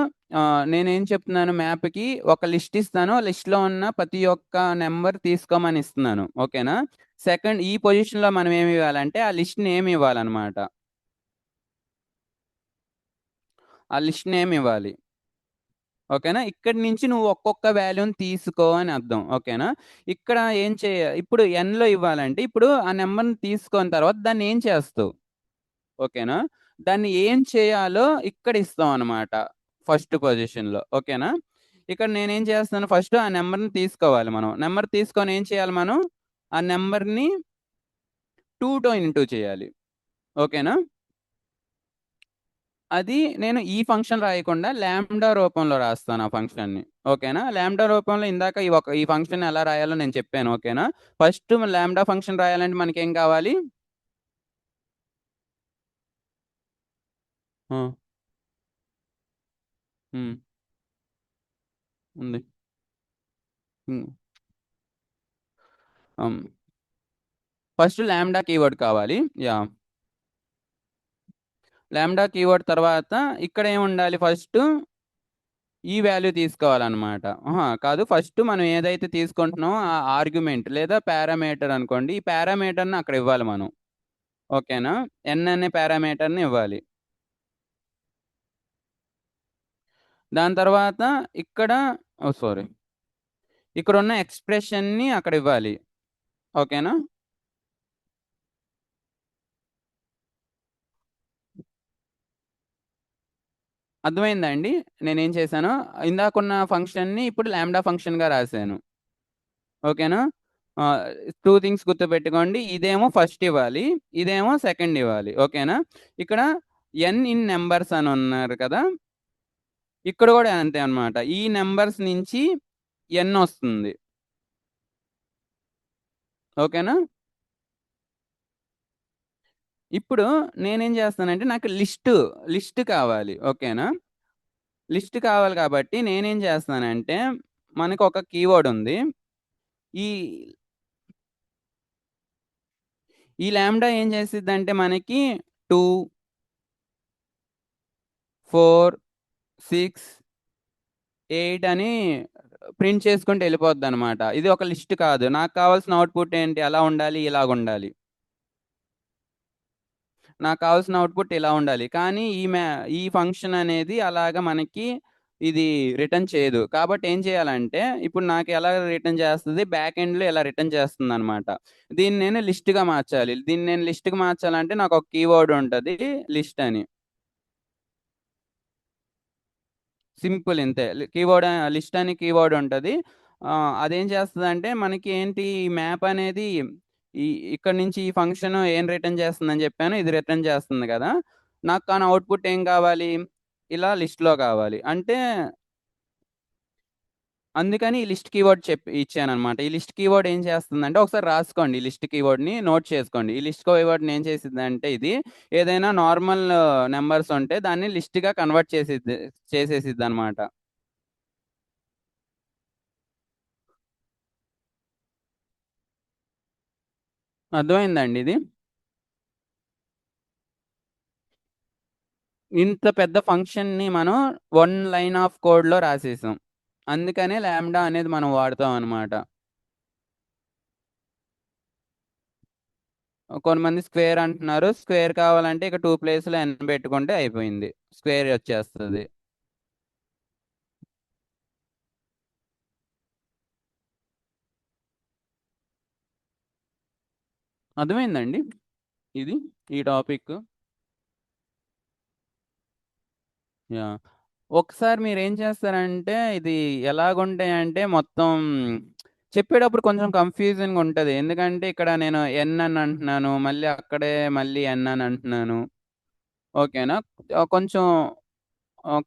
Speaker 1: నేనేం చెప్తున్నాను మ్యాప్‌కి ఒక లిస్ట్ ఇస్తాను. ఆ లిస్ట్‌లో ఉన్న ప్రతి ఒక్క నంబర్ తీసుకోమని ఇస్తున్నాను. ఓకేనా? ఈ పొజిషన్‌లో మనం ఏమివ్వాలంటే ఆ లిస్ట్ నేమ్ ఇవ్వాలనమాట. ఆ లిస్ట్ నేమ్ ఇవ్వాలి. ఓకేనా? ఇక్కడి నుంచి నువ్వు ఒక్కొక్క వాల్యూని తీసుకో అని అర్థం. ఓకేనా? ఇక్కడ ఇప్పుడు nలో ఇవ్వాలంటే ఇప్పుడు ఆ నంబర్‌ని తీసుకున్న తర్వాత దాన్ని ఏం చేస్తావు? ఓకేనా? దాన్ని ఏం చేయాలో ఇక్కడ ఇస్తామనమాట. ఫస్ట్ పొజిషన్‌లో. ఓకేనా? ఇక్కడ నేనేం చేస్తాను ఫస్ట్ ఆ నంబర్‌ని తీసుకోవాలి మనం. నంబర్ తీసుకొని ఏం చేయాలి మనం? ఆ నంబర్‌ని 2తో ఇంటూ చేయాలి. ఓకేనా? అది నేను ఈ ఫంక్షన్ రాయకుండా లాంబ్డా రూపంలో రాస్తాను ఆ ఫంక్షన్‌ని. ఓకేనా? లాంబ్డా రూపంలో ఇందాక ఈ ఫంక్షన్ ఎలా రాయాలో నేను చెప్పాను. ఓకేనా? ఫస్ట్ లాంబ్డా ఫంక్షన్ రాయాలంటే మనకేం కావాలి? ఆ! హ్మ్. ఉంది. హ్మ్. హ్మ్. ఫస్ట్ లాంబ్డా కీవర్డ్ కావాలి. యాహ్! లాంబ్డా కీవర్డ్ తర్వాత ఇక్కడ ఏముండాలి ఫస్టు? ఈ వాల్యూ తీసుకోవాలనమాట. అహా! కాదు, ఫస్ట్ మనం ఏదైతే తీసుకుంటున్నామో ఆ ఆర్గ్యుమెంట్ లేదా పారామీటర్ అనుకోండి. ఈ పారామీటర్‌ని అక్కడ ఇవ్వాలి మనం. ఓకేనా? ఎన్ అనే పారామీటర్‌ని ఇవ్వాలి. దాని తర్వాత ఇక్కడ సారీ. ఇక్కడున్న ఎక్స్‌ప్రెషన్‌ని అక్కడ ఇవ్వాలి. ఓకేనా? అర్థమైందా అండి? నేనేం చేశానో? ఇందాకున్న ఫంక్షన్‌ని ఇప్పుడు లాంబ్డా ఫంక్షన్‌గా రాసాను. ఓకేనా? ఆహ్, 2 థింగ్స్ గుర్తుపెట్టుకోండి. ఇదేమో ఫస్ట్ ఇవ్వాలి. ఇదేమో సెకండ్ ఇవ్వాలి. ఓకేనా? ఇక్కడ ఎన్ ఇన్ నంబర్స్ అని ఉన్నారు కదా! ఇక్కడ గూడా అంతే అన్నమాట. ఈ నంబర్స్ నుంచి ఎన్ ఒస్తుంది. ఓకేనా? ఇప్పుడు నేనేం జేస్తానంటే నాకు లిస్ట్ కావాలి. ఓకేనా? లిస్ట్ కావాలి కాబట్టి నేనేం జేస్తానంటే మనకొక కీవర్డ్ ఉంది. ఈ ఈ లాంబ్డా ఏం చేసిద్దంటే మనకి 2, 4, 6, 8 అని ప్రింట్ చేసుకుంటూ ఎళ్ళిపోద్దనమాట. ఇది ఒక లిస్ట్ కాదు. నాకు కావాల్సిన అవుట్‌పుట్ ఏంటి? ఎలా ఉండాలి? ఇలాగుండాలి. నాకు కావాల్సిన అవుట్‌పుట్ ఇలా ఉండాలి. కానీ ఈ ఫంక్షన్ అనేది అలాగా మనకి ఇది రిటర్న్ చేయదు. కాబట్టి ఏం చేయాలంటే, ఇప్పుడు నాకు ఎలా రిటర్న్ చేస్తది, బ్యాక్ ఎండ్‌లో ఇలా రిటర్న్ చేస్తుందనమాట. దీన్ని నేను లిస్ట్‌గా మార్చాలి. దీన్ని నేను లిస్ట్‌గా మార్చాలంటే నాకొక కీవర్డ్ ఉంటది లిస్ట్ అని. సింపుల్ ఇంతే. లిస్ట్ అని కీవర్డ్ ఉంటది. అదేం చేస్తదంటే మనకి ఏంటి, ఈ మ్యాప్ అనేది ఈ ఇక్కడి నుంచి ఈ ఫంక్షన్ ఏం రిటర్న్ చేస్తుందని చెప్పాను. ఇది రిటర్న్ చేస్తుంది గదా! నాకు కానీ అవుట్‌పుట్ ఏం కావాలి? ఇలా లిస్ట్‌లో కావాలి. అంటే అందుకని ఈ లిస్ట్ కీవర్డ్ ఇచ్చాననమాట. ఈ లిస్ట్ కీవర్డ్ ఏం చేస్తుందంటే ఒకసారి రాసుకోండి. ఈ లిస్ట్ కీవర్డ్‌ని నోట్ చేసుకోండి. ఈ లిస్ట్ కీవర్డ్‌ని ఏం చేసిద్దంటే ఇది ఏదైనా నార్మల్ నంబర్స్ ఉంటే దాన్ని లిస్ట్‌గా కన్వర్ట్ చేసేసిద్దనమాట. అర్థమైందా అండి ఇది? ఇంత పెద్ద ఫంక్షన్‌ని మనం 1 లైన్ ఆఫ్ కోడ్‌లో రాసేసాం. అందుకనే లాంబ్డా అనేది మనం వాడతాం అనమాట. కొంతమంది స్క్వేర్ అంటున్నారు. స్క్వేర్ కావాలంటే ఇక 2 ప్లేస్‌లో n పెట్టుకుంటే అయిపోయింది. స్క్వేర్ వచ్చేస్తది. అర్థమైందా అండి ఇది? ఈ టాపిక్? యాహ్! ఒకసారి మీరేం చేస్తారంటే ఇది ఎలాగుంటాయంటే మొత్తం చెప్పేటప్పుడు కొంచెం కన్‌ఫ్యూజింగ్‌గా ఉంటది. ఎందుకంటే ఇక్కడ నేను n అని అంటున్నాను. మళ్ళీ అక్కడే మళ్ళీ n అని అంటున్నాను. ఓకేనా? కొంచెం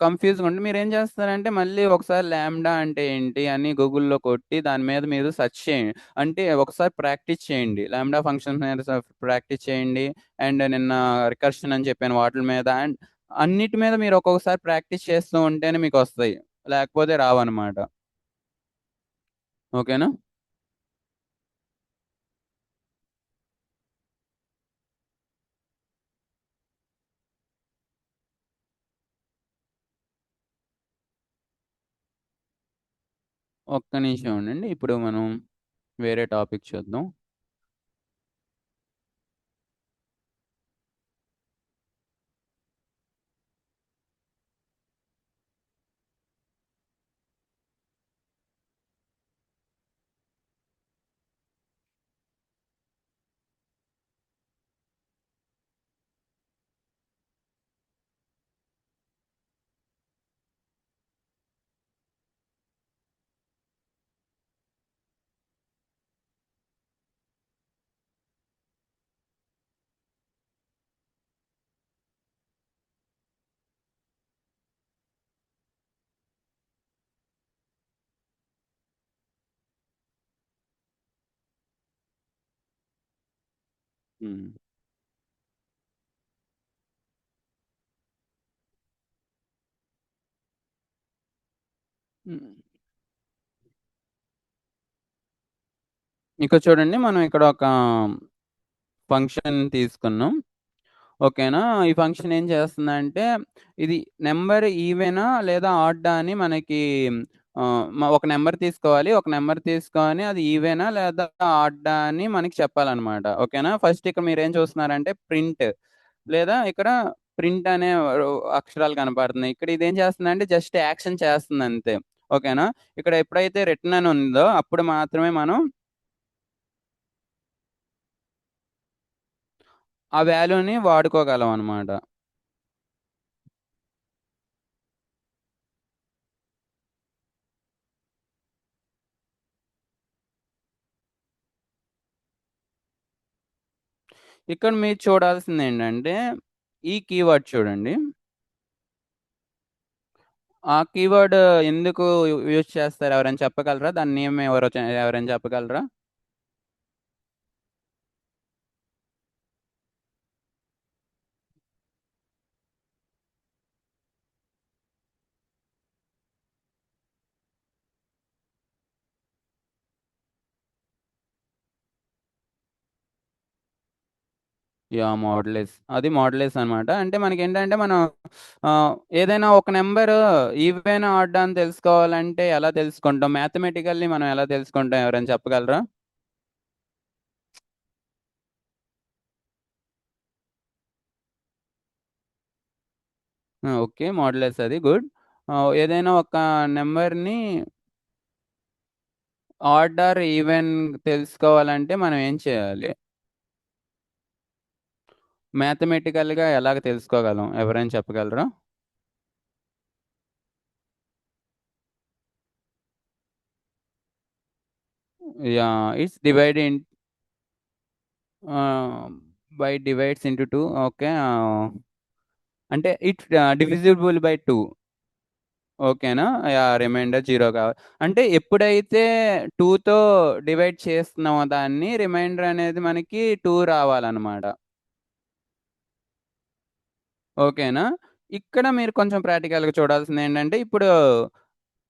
Speaker 1: కన్‌ఫ్యూజ్‌గా ఉండి మీరేం చేస్తారంటే మళ్ళీ ఒకసారి లాంబ్డా అంటే ఏంటి అని గూగుల్‌లో కొట్టి దాని మీద మీరు సెర్చ్ చేయండి. అంటే ఒకసారి ప్రాక్టీస్ చేయండి. లాంబ్డా ఫంక్షన్స్ మీద ప్రాక్టీస్ చేయండి. అండ్ నిన్న రికర్షన్ అని చెప్పాను వాటిల మీద అండ్ అన్నిటి మీద మీరు ఒక్కొక్కసారి ప్రాక్టీస్ చేస్తూ ఉంటేనే మీకొస్తాయి. లేకపోతే రావన్నమాట. ఓకేనా? ఒక్క నిమిషం ఉండండి. ఇప్పుడు మనం వేరే టాపిక్ చూద్దాం. హ్మ్. హ్మ్. ఇక్కడ చూడండి మనం ఇక్కడ ఒక ఫంక్షన్ తీసుకున్నాం. ఓకేనా? ఈ ఫంక్షన్ ఏం చేస్తుందంటే, ఇది నంబర్ ఈవెనా లేదా ఆడ్డా అని మనకి ఒక నంబర్ తీసుకోవాలి. ఒక నంబర్ తీసుకొని అది ఈవెనా లేదా ఆడ్డా అని మనకి చెప్పాలనమాట. ఓకేనా? ఫస్ట్ ఇక్కడ మీరేం చూస్తున్నారంటే ప్రింట్ లేదా ఇక్కడ ప్రింట్ అనే అక్షరాలు కనపడుతున్నాయి. ఇక్కడ ఇదేం చేస్తుందంటే జస్ట్ యాక్షన్ చేస్తుందంతే. ఓకేనా? ఇక్కడ ఎప్పుడైతే రిటర్న్ అని ఉందో అప్పుడు మాత్రమే మనం ఆ వాల్యూని వాడుకోగలం అనమాట. ఇక్కడ మీరు చూడాల్సిందేంటంటే, ఈ కీవర్డ్ చూడండి. ఆ కీవర్డ్ ఎందుకు యూజ్ చేస్తారు? ఎవరైనా చెప్పగలరా? దాని నేమ్ ఎవరైనా చెప్పగలరా? యాహ్! మోడ్‌లెస్. అది మోడ్‌లెస్ అనమాట. అంటే మనకేంటంటే మనం ఏదైనా ఒక నంబరు ఈవెన్, ఆడ్ అని తెలుసుకోవాలంటే ఎలా తెలుసుకుంటాం? మ్యాథమెటికల్లీ మనం ఎలా తెలుసుకుంటాం? ఎవరైనా చెప్పగలరా? ఆ! ఓకే. మోడ్‌లెస్ అది గుడ్. ఏదైనా ఒక నంబర్‌ని ఆడ్ ఆర్ ఈవెన్ తెలుసుకోవాలంటే మనం ఏం చేయాలి? మ్యాథమెటికల్‌గా ఎలాగ తెలుసుకోగలం? ఎవరైనా చెప్పగలరా? యాహ్! ఇట్స్ డివైడ్ ఇన్ ఆహ్, బై డివైడ్స్ ఇంటూ 2 ఓకే. అంటే ఇట్స్ డివిజిబుల్ బై 2 ఓకేనా? యాహ్! రిమైండర్ 0 అంటే ఎప్పుడైతే 2తో డివైడ్ చేస్తున్నామో దాన్ని రిమైండర్ అనేది మనకి 2 రావాలనమాట. ఓకేనా? ఇక్కడ మీరు కొంచెం ప్రాక్టికల్‌గా చూడాల్సిందేంటంటే, ఇప్పుడు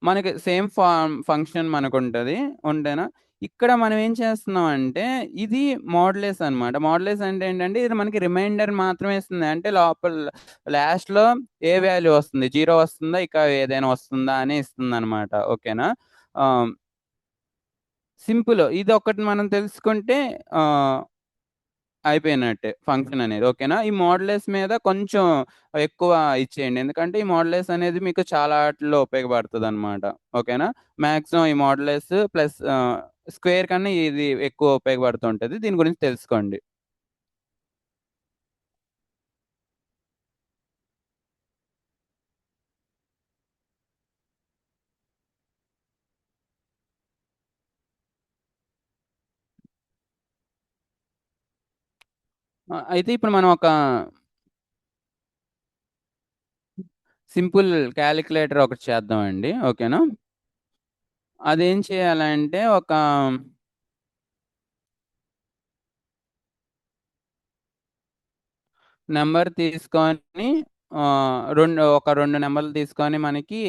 Speaker 1: మనకి సేమ్ ఫంక్షన్ మనకుంటది. ఉంటేనా, ఇక్కడ మనం ఏం చేస్తున్నామంటే, ఇది మోడ్యులస్ అనమాట. మోడ్యులస్ అంటే ఏంటంటే, ఇది మనకి రిమైండర్ మాత్రమే ఇస్తుంది. అంటే లోపల లాస్ట్‌లో ఏ వాల్యూ వస్తుంది? 0 వస్తుందా? ఇక ఏదైనా వస్తుందా? అని ఇస్తుందనమాట. ఓకేనా? ఆహ్, సింపుల్. ఇదొక్కటి మనం తెలుసుకుంటే ఆహ్ అయిపోయినట్టే ఫంక్షన్ అనేది. ఓకేనా? ఈ మోడ్యులస్ మీద కొంచెం ఎక్కువ ఇచ్చేయండి. ఎందుకంటే ఈ మోడ్యులస్ అనేది మీకు చాలా ఆటిల్లో ఉపయోగపడతదనమాట. ఓకేనా? మాక్సిమం ఈ మోడ్యులస్ ప్లస్ స్క్వేర్ కన్నా ఇది ఎక్కువ ఉపయోగపడుతూ ఉంటది. దీని గురించి తెలుసుకోండి. అయితే ఇప్పుడు మనం ఒక సింపుల్ కాలిక్యులేటర్ ఒకటి చేద్దామండి. ఓకేనా? అదేం చేయాలంటే ఒక నంబర్ తీసుకొని ఒక 2 నంబర్లు తీసుకొని మనకి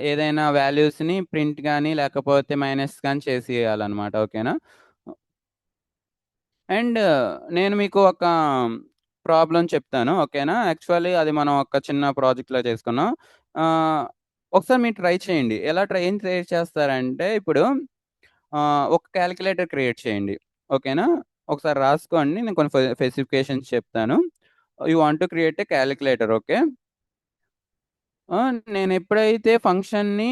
Speaker 1: ఏదైనా వాల్యూస్‌ని ప్రింట్ గాని, లేకపోతే మైనస్ గాని చేసేయాలన్నమాట. ఓకేనా? అండ్ నేను మీకు ఒక ప్రాబ్లమ్ చెప్తాను. ఓకేనా? యాక్చువల్లీ అది మనం ఒక చిన్న ప్రాజెక్ట్‌లా చేసుకున్నాం. ఆహ్, ఒకసారి మీరు ట్రై చేయండి. ఏం ట్రై చేస్తారంటే ఇప్పుడు ఒక కాలిక్యులేటర్ క్రియేట్ చేయండి. ఓకేనా? ఒకసారి రాసుకోండి. నేను కొన్ని స్పెసిఫికేషన్స్ చెప్తాను. You want to create a calculator. Okay. నేనెప్పుడైతే ఫంక్షన్‌ని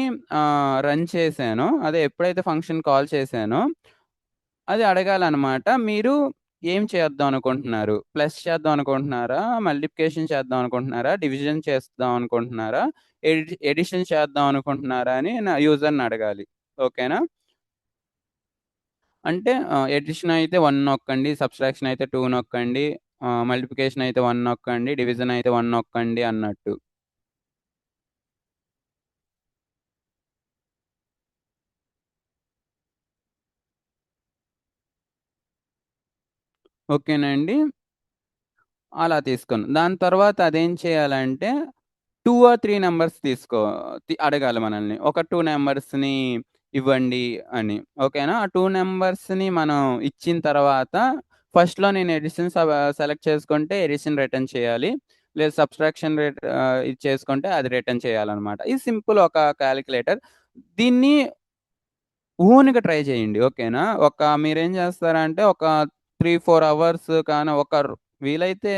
Speaker 1: రన్ చేశానో, అదే ఎప్పుడైతే ఫంక్షన్ కాల్ చేశానో, అది అడగాలనమాట. మీరు ఏం చేద్దాం అనుకుంటున్నారు? ప్లస్ చేద్దాం అనుకుంటున్నారా? మల్టిప్లికేషన్ చేద్దాం అనుకుంటున్నారా? డివిజన్ చేద్దాం అనుకుంటున్నారా? ఎడిషన్ చేద్దాం అనుకుంటున్నారా? అని నా యూజర్‌ని అడగాలి. ఓకేనా? అంటే ఎడిషన్ అయితే 1 నొక్కండి, సబ్‌ట్రాక్షన్ అయితే 2 నొక్కండి, మల్టిప్లికేషన్ అయితే 1 నొక్కండి, డివిజన్ అయితే 1 నొక్కండి అన్నట్టు. ఓకేనండి. అలా తీసుకున్నా. దాని తర్వాత అదేం చేయాలంటే 2 ఆర్ 3 నంబర్స్ అడగాలి మనల్ని. ఒక 2 నంబర్స్‌ని ఇవ్వండి అని. ఓకేనా? ఆ 2 నంబర్స్‌ని మనం ఇచ్చిన తర్వాత ఫస్ట్‌లో నేను సెలెక్ట్ చేసుకుంటే ఎడిషన్ రిటర్న్ చేయాలి. లేదు సబ్‌స్ట్రాక్షన్ ఇది చేసుకుంటే అది రిటర్న్ చేయాలనమాట. ఇది సింపుల్ ఒక కాలిక్యులేటర్. దీన్ని ఓన్‌గా ట్రై చేయండి. ఓకేనా? మీరేం చేస్తారంటే ఒక 3, 4 అవర్స్ కానీ వీలైతే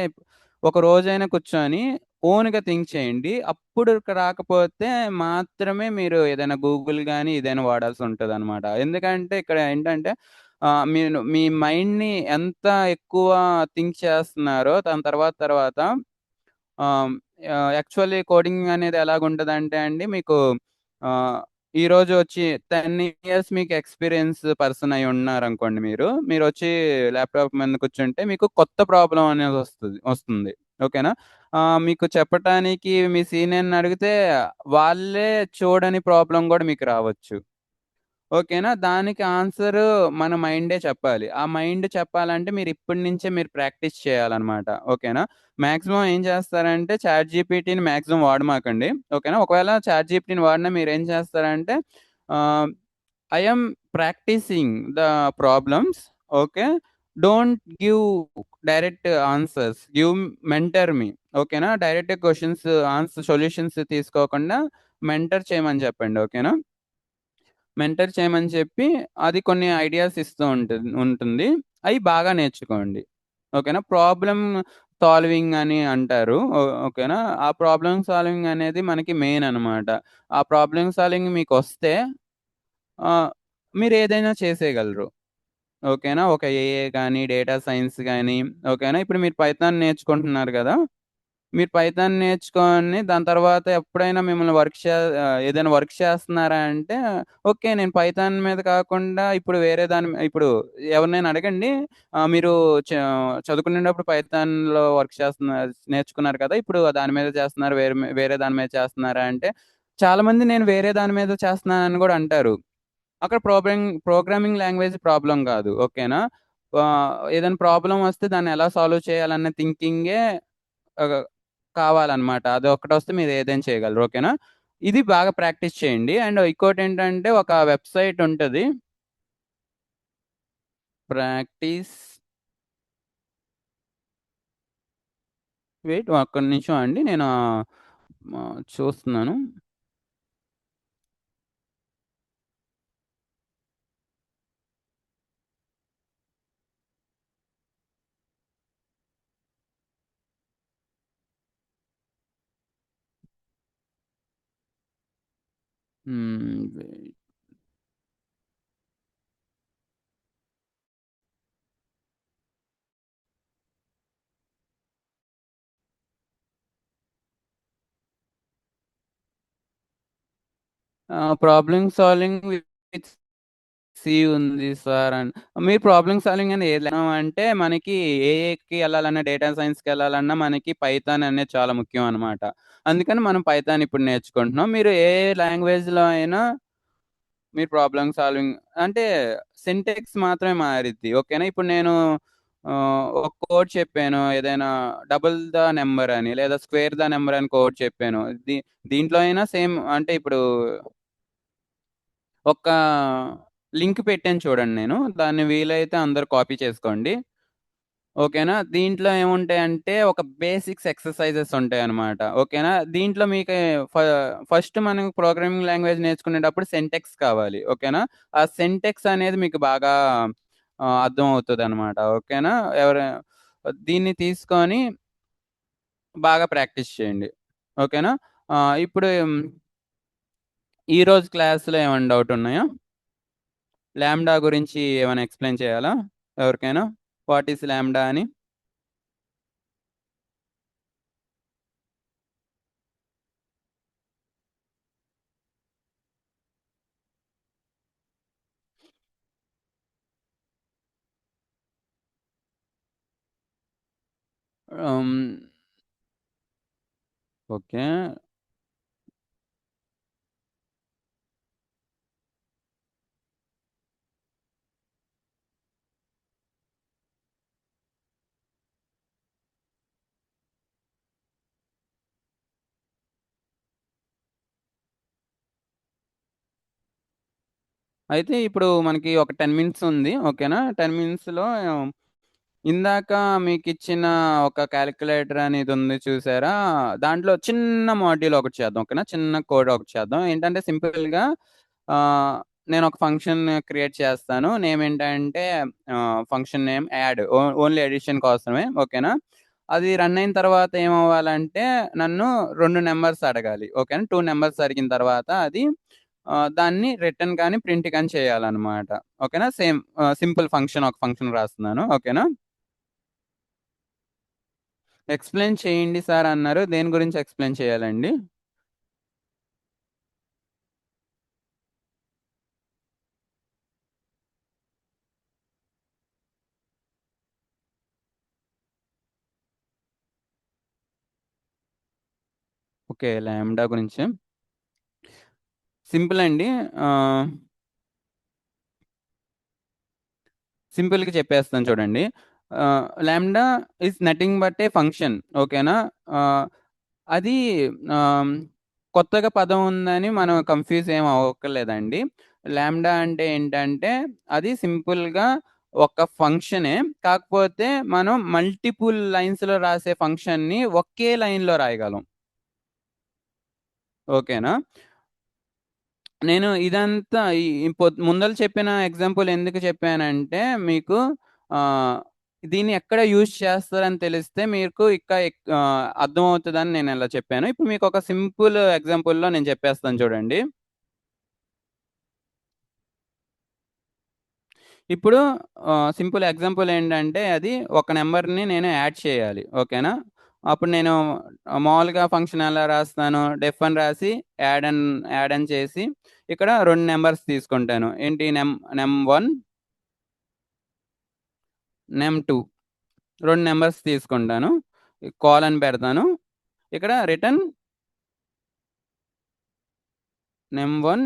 Speaker 1: ఒక రోజైనా కూర్చొని ఓన్‌గా థింక్ చేయండి. అప్పుడు రాకపోతే మాత్రమే మీరు ఏదైనా గూగుల్ గాని, ఏదైనా వాడాల్సి ఉంటదనమాట. ఎందుకంటే ఇక్కడ ఏంటంటే మీ మైండ్‌ని ఎంత ఎక్కువ థింక్ చేస్తున్నారో దాని తర్వాత ఆహ్, యాక్చువల్లీ కోడింగ్ అనేది ఎలాగుంటదంటే అండి మీకు ఆహ్, ఈరోజు వచ్చి 10 ఇయర్స్ మీకు ఎక్స్‌పీరియన్స్ పర్సన్ అయి ఉన్నారనుకోండి మీరు. మీరొచ్చి ల్యాప్‌టాప్ ముందు కూర్చుంటే మీకు కొత్త ప్రాబ్లమ్ అనేది వస్తుంది. ఓకేనా? మీకు చెప్పటానికి మీ సీనియర్‌ని అడిగితే వాళ్ళే చూడని ప్రాబ్లమ్ గూడా మీకు రావచ్చు. ఓకేనా? దానికి ఆన్సరు మన మైండే చెప్పాలి. ఆ మైండ్ చెప్పాలంటే ఇప్పటి నుంచే మీరు ప్రాక్టీస్ చేయాలనమాట. ఓకేనా? మాక్సిమం ఏం చేస్తారంటే చాట్‌జీపీటీని మాక్సిమం వాడమాకండి. ఓకేనా? ఒకవేళ చాట్‌జీపీటీని వాడినా మీరేం చేస్తారంటే ah, I am practising the problems. Okay. Don't give direct answers. Mentor me. ఓకేనా? డైరెక్ట్ సొల్యూషన్స్ తీసుకోకుండా మెంటర్ చేయమని చెప్పండి. ఓకేనా? మెంటర్ చేయమని చెప్పి, అది కొన్ని ఐడియాస్ ఇస్తూ ఉంటుంది. అయి బాగా నేర్చుకోండి. ఓకేనా? ప్రాబ్లమ్ సాల్వింగ్ అని అంటారు. ఓకేనా? ఆ ప్రాబ్లమ్ సాల్వింగ్ అనేది మనకి మెయిన్ అనమాట. ఆ ప్రాబ్లమ్ సాల్వింగ్ మీకొస్తే ఆహ్, మీరేదైనా చేసేయగలరు. ఓకేనా? ఒక ఏఐ గాని, డేటా సైన్స్ గాని, ఓకేనా? ఇప్పుడు మీరు పైథాన్ నేర్చుకుంటున్నారు గదా! మీరు పైథాన్ నేర్చుకొని దాని తర్వాత ఎప్పుడైనా మిమ్మల్ని ఏదైనా వర్క్ చేస్తున్నారా అంటే, ఓకే. నేను పైథాన్ మీద కాకుండా ఇప్పుడు ఎవరినైనా అడగండి. మీరు చ చదువుకునేటప్పుడు పైథాన్‌లో నేర్చుకున్నారు కదా! ఇప్పుడు దాని మీద చేస్తున్నారు. వేరే దాని మీద చేస్తున్నారా అంటే, చాలామంది నేను వేరే దాని మీద చేస్తున్నానని గూడా అంటారు. అక్కడ ప్రోగ్రామింగ్ లాంగ్వేజ్ ప్రాబ్లమ్ గాదు. ఓకేనా? ఏదైనా ప్రాబ్లమ్ వస్తే దాన్ని ఎలా సాల్వ్ చేయాలన్న థింకింగే ఆహ్, కావాలనమాట. అదొక్కటొస్తే మీరేదైనా చేయగలరు. ఓకేనా? ఇది బాగా ప్రాక్టీస్ చేయండి. అండ్ ఇంకోటేంటంటే ఒక వెబ్‌సైట్ ఉంటది. ప్రాక్టీస్ ఒక్క నిమిషం అండి. నేను చూస్తున్నాను. Wait. Problem solving with C ఉంది సార్ మీరు ప్రాబ్లమ్ సాల్వింగ్ అని అంటే మనకి ఏఐకి ఎళ్ళాలన్నా, డేటా సైన్స్‌కెళ్ళాలన్నా మనకి పైథాన్ అనేది చాలా ముఖ్యం అనమాట. అందుకని మనం పైథాన్ ఇప్పుడు నేర్చుకుంటున్నాం. మీరు ఏ లాంగ్వేజ్‌లో అయినా మీరు ప్రాబ్లమ్ సాల్వింగ్ అంటే సింటాక్స్ మాత్రమే మారిద్ది. ఓకేనా? ఇప్పుడు నేను ఒక కోడ్ చెప్పాను. ఏదైనా డబుల్ ద నంబర్ అని లేదా స్క్వేర్ ద నంబర్ అని కోడ్ చెప్పాను. దీంట్లో అయినా సేమ్ అంటే ఇప్పుడు ఒక లింక్ పెట్టాను చూడండి నేను. దాన్ని వీలైతే అందరూ కాపీ చేసుకోండి. ఓకేనా? దీంట్లో ఏముంటాయంటే ఒక బేసిక్స్ ఎక్సర్‌సైజెస్ ఉంటాయన్నమాట. ఓకేనా? దీంట్లో మీకు ఫ ఫస్ట్ మనం ప్రోగ్రామింగ్ లాంగ్వేజ్ నేర్చుకునేటప్పుడు సింటాక్స్ కావాలి. ఓకేనా? ఆ సింటాక్స్ అనేది మీకు బాగా అర్థమవుతదన్నమాట. ఓకేనా? దీన్ని తీసుకొని బాగా ప్రాక్టీస్ చేయండి. ఓకేనా? ఇప్పుడు ఈరోజు క్లాస్‌లో ఏమైనా డౌట్ ఉన్నాయా? లాంబ్డా గురించి ఏమైనా ఎక్స్‌ప్లెయిన్ చేయాలా ఎవరికైనా? వాట్ ఈస్ లాంబ్డా అని? హ్మ్. ఓకే. అయితే ఇప్పుడు మనకి ఒక 10 మినిట్స్ ఉంది. ఓకేనా? 10 మినిట్స్‌లో ఇందాక మీకిచ్చిన ఒక కాలిక్యులేటర్ అనేది ఉంది చూసారా? దాంట్లో చిన్న మాడ్యూల్ ఒకటి చేద్దాం. ఓకేనా? చిన్న కోడ్ ఒకటి చేద్దాం. ఏంటంటే సింపుల్‌గా ఆహ్, నేనొక ఫంక్షన్ క్రియేట్ చేస్తాను. నేమ్ ఏంటంటే function name add only addition కోసమే. ఓకేనా? అది రన్ అయిన తర్వాత ఏమవ్వాలంటే నన్ను 2 నంబర్స్ అడగాలి. ఓకేనా? 2 నంబర్స్ అడిగిన తర్వాత అది దాన్ని రిటర్న్ గాని, ప్రింట్ గాని చేయాలన్నమాట. ఓకేనా? సేమ్ సింపుల్ ఫంక్షన్ ఒక ఫంక్షన్ రాస్తున్నాను. ఓకేనా? ఎక్స్‌ప్లెయిన్ చేయండి సార్ అన్నారు. దేని గురించి ఎక్స్‌ప్లెయిన్ చేయాలండి? ఓకే. లాంబ్డా గురించి. సింపుల్ అండి. ఆహ్, సింపుల్‌గా చెప్పేస్తాను చూడండి. Lambda is nothing but A function. ఓకేనా? ఆహ్, అది ఆహ్, కొత్తగా పదం ఉందని మనం కన్‌ఫ్యూజ్ ఏమి అవ్వక్కర్లేదండి. లాంబ్డా అంటే ఏంటంటే అది సింపుల్‌గా ఒక ఫంక్షనే. కాకపోతే మనం మల్టిపుల్ లైన్స్‌లో రాసే ఫంక్షన్‌ని ఒకే లైన్‌లో రాయగలం. ఓకేనా? నేను ఇదంతా ఈ ముందల చెప్పిన ఎగ్జాంపుల్ ఎందుకు చెప్పానంటే మీకు ఆహ్, దీన్ని ఎక్కడ యూజ్ చేస్తారని తెలిస్తే మీకు అర్థమవుతదని నేనలా చెప్పాను. ఇప్పుడు మీకొక సింపుల్ ఎగ్జాంపుల్‌లో నేను చెప్పేస్తాను చూడండి. ఇప్పుడు సింపుల్ ఎగ్జాంపుల్ ఏంటంటే అది ఒక నంబర్‌ని నేను యాడ్ చేయాలి. ఓకేనా? అప్పుడు నేను మామూలుగా ఫంక్షన్ ఎలా రాస్తాను? డెఫ్ అని రాసి యాడ్ అని చేసి ఇక్కడ 2 నంబర్స్ తీసుకుంటాను. ఏంటి నెమ్ 1, నెమ్ 2 2 నంబర్స్ తీసుకుంటాను. కోలన్ పెడతాను. ఇక్కడ రిటర్న్ నెమ్ 1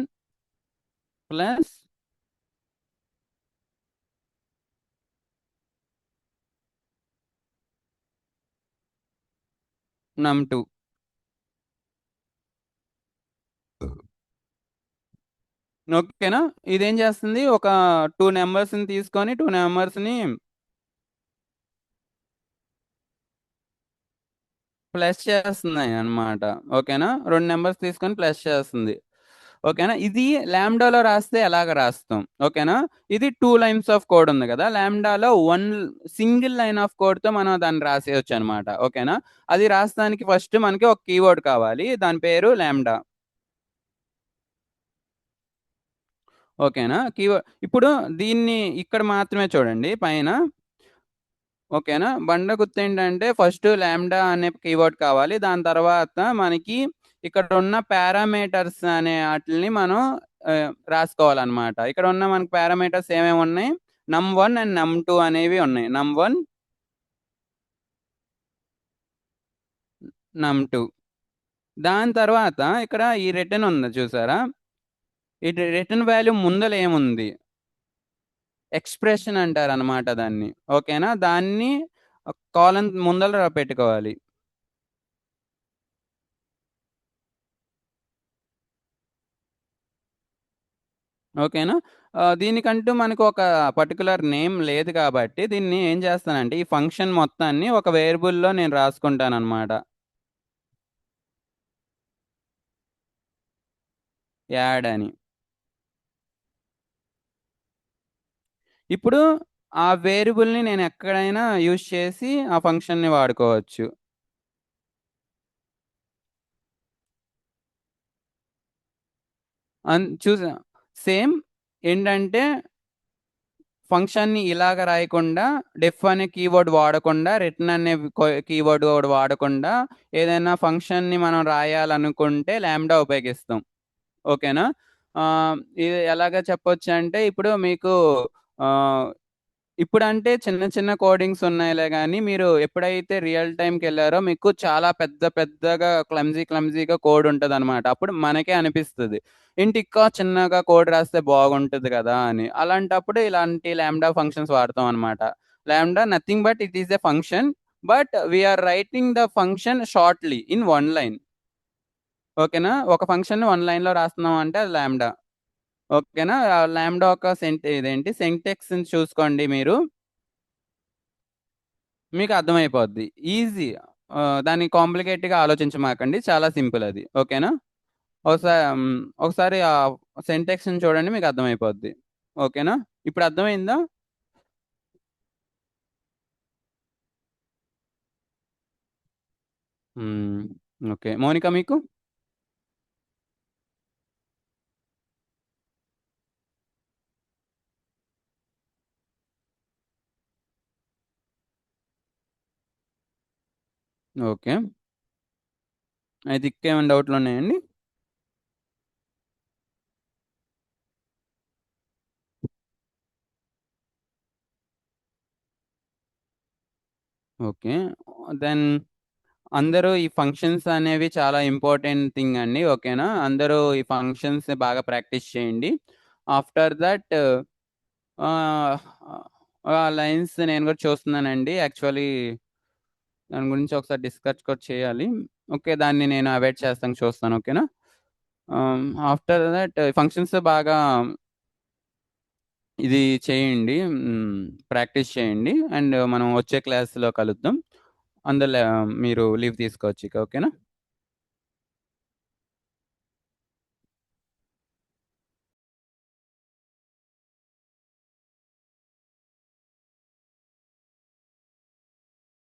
Speaker 1: ప్లస్ నెమ్ 2. ఓకేనా? ఇదేం చేస్తుంది ఒక 2 నంబర్స్‌ని తీసుకొని 2 నంబర్స్‌ని ప్లస్ చేస్తున్నాయన్నమాట. ఓకేనా? 2 నంబర్స్ తీసుకొని ప్లస్ చేస్తుంది. ఓకేనా? ఇది లాంబ్డాలో రాస్తే ఎలాగ రాస్తాం. ఓకేనా? ఇది 2 లైన్స్ ఆఫ్ కోడ్ ఉంది గదా! లాంబ్డాలో సింగిల్ లైన్ ఆఫ్ కోడ్‌తో మనం దాన్ని రాసేయొచ్చన్నమాట. ఓకేనా? అది రాస్తానికి ఫస్ట్ మనకి ఒక కీవర్డ్ కావాలి. దాని పేరు లాంబ్డా. ఓకేనా? ఇప్పుడు దీన్ని ఇక్కడ మాత్రమే చూడండి పైన. ఓకేనా? బండ గుర్తేంటంటే ఫస్ట్ లాంబ్డా అనే కీవర్డ్ కావాలి. దాని తర్వాత మనకి ఇక్కడున్న పారామీటర్స్ అనే ఆటిల్ని మనం రాసుకోవాలన్నమాట. ఇక్కడ ఉన్న మనకి పారామీటర్స్ ఏమేమున్నాయి? నమ్ 1 అండ్ నమ్ 2 అనేవి ఉన్నాయి. నమ్ 1, నమ్ 2. దాని తర్వాత ఇక్కడ ఈ రిటర్న్ ఉంది చూసారా? ఈ రిటర్న్ వాల్యూ ముందల ఏముంది? ఎక్స్‌ప్రెషన్ అంటారన్నమాట దాన్ని. ఓకేనా? దాన్ని కోలన్ ముందల పెట్టుకోవాలి. ఓకేనా? దీనికంటూ మనకు ఒక పర్టిక్యులర్ నేమ్ లేదు కాబట్టి దీన్ని ఏం చేస్తానంటే ఈ ఫంక్షన్ మొత్తాన్ని ఒక వేరియబుల్‌లో నేను రాసుకుంటానన్నమాట. యాడ్ అని. ఇప్పుడు ఆ వేరియబుల్‌ని నేను ఎక్కడైనా యూజ్ చేసి ఆ ఫంక్షన్‌ని వాడుకోవచ్చు. చూసా సేమ్ ఏంటంటే ఫంక్షన్‌ని ఇలాగ రాయకుండా డెఫ్ అనే కీవర్డ్ వాడకుండా రిటర్న్ అనే కీవర్డ్ కూడా వాడకుండా ఏదైనా ఫంక్షన్‌ని మనం రాయాలనుకుంటే లాంబ్డా ఉపయోగిస్తాం. ఓకేనా? ఇది ఎలాగా చెప్పొచ్చంటే ఇప్పుడు మీకు ఆహ్, ఇప్పుడంటే చిన్న చిన్న కోడింగ్స్ ఉన్నాయిలే గానీ, మీరు ఎప్పుడైతే రియల్ టైమ్‌కెళ్లారో మీకు చాలా పెద్ద పెద్దగా క్లమ్జీగా కోడ్ ఉంటదనమాట. అప్పుడు మనకే అనిపిస్తది. ఏంటి ఇంకా చిన్నగా కోడ్ రాస్తే బాగుంటది గదా! అని. అలాంటప్పుడు ఇలాంటి లాంబ్డా ఫంక్షన్స్ వాడతాం అనమాట. Lambda nothing but it is a function. But we are writing the function shortly in 1 line. ఓకేనా? ఒక ఫంక్షన్‌ని 1 లైన్‌లో రాస్తున్నాం అంటే అది లాంబ్డా. ఓకేనా? లాంబ్డా ఒక ఇదేంటి సింటాక్స్‌ని చూసుకోండి మీరు. మీకు అర్థమైపోద్ది. ఈజీ. దాన్ని కాంప్లికేట్‌గా ఆలోచించమాకండి. చాలా సింపుల్ అది. ఓకేనా? ఒకసారి ఆ సింటాక్స్‌ని చూడండి మీకు అర్థమైపోద్ది. ఓకేనా? ఇప్పుడు అర్థమైందా? హ్మ్. ఓకే. మౌనిక మీకు? ఓకే. అయితే ఇంకేమైనా డౌట్‌లున్నాయండి? ఓకే. దెన్ అందరూ ఈ ఫంక్షన్స్ అనేవి చాలా ఇంపార్టెంట్ థింగ్ అండి. ఓకేనా? అందరూ ఈ ఫంక్షన్స్ బాగా ప్రాక్టీస్ చేయండి. ఆఫ్టర్ దట్ ఆహ్, ఆ లైన్స్ నేను కూడా చూస్తున్నానండి. యాక్చువల్లీ దాని గురించి ఒకసారి డిస్కస్ కూడా చేయాలి. ఓకే. దాన్ని నేను అవాయిడ్ చేస్తానికి చూస్తాను. ఓకేనా? ఆఫ్టర్ దట్ ఫంక్షన్స్ బాగా ఇది చేయండి. ప్రాక్టీస్ చేయండి. అండ్ మనం వచ్చే క్లాస్‌లో కలుద్దాం. అందులో మీరు లీవ్ తీసుకోవచ్చు ఇక. ఓకేనా?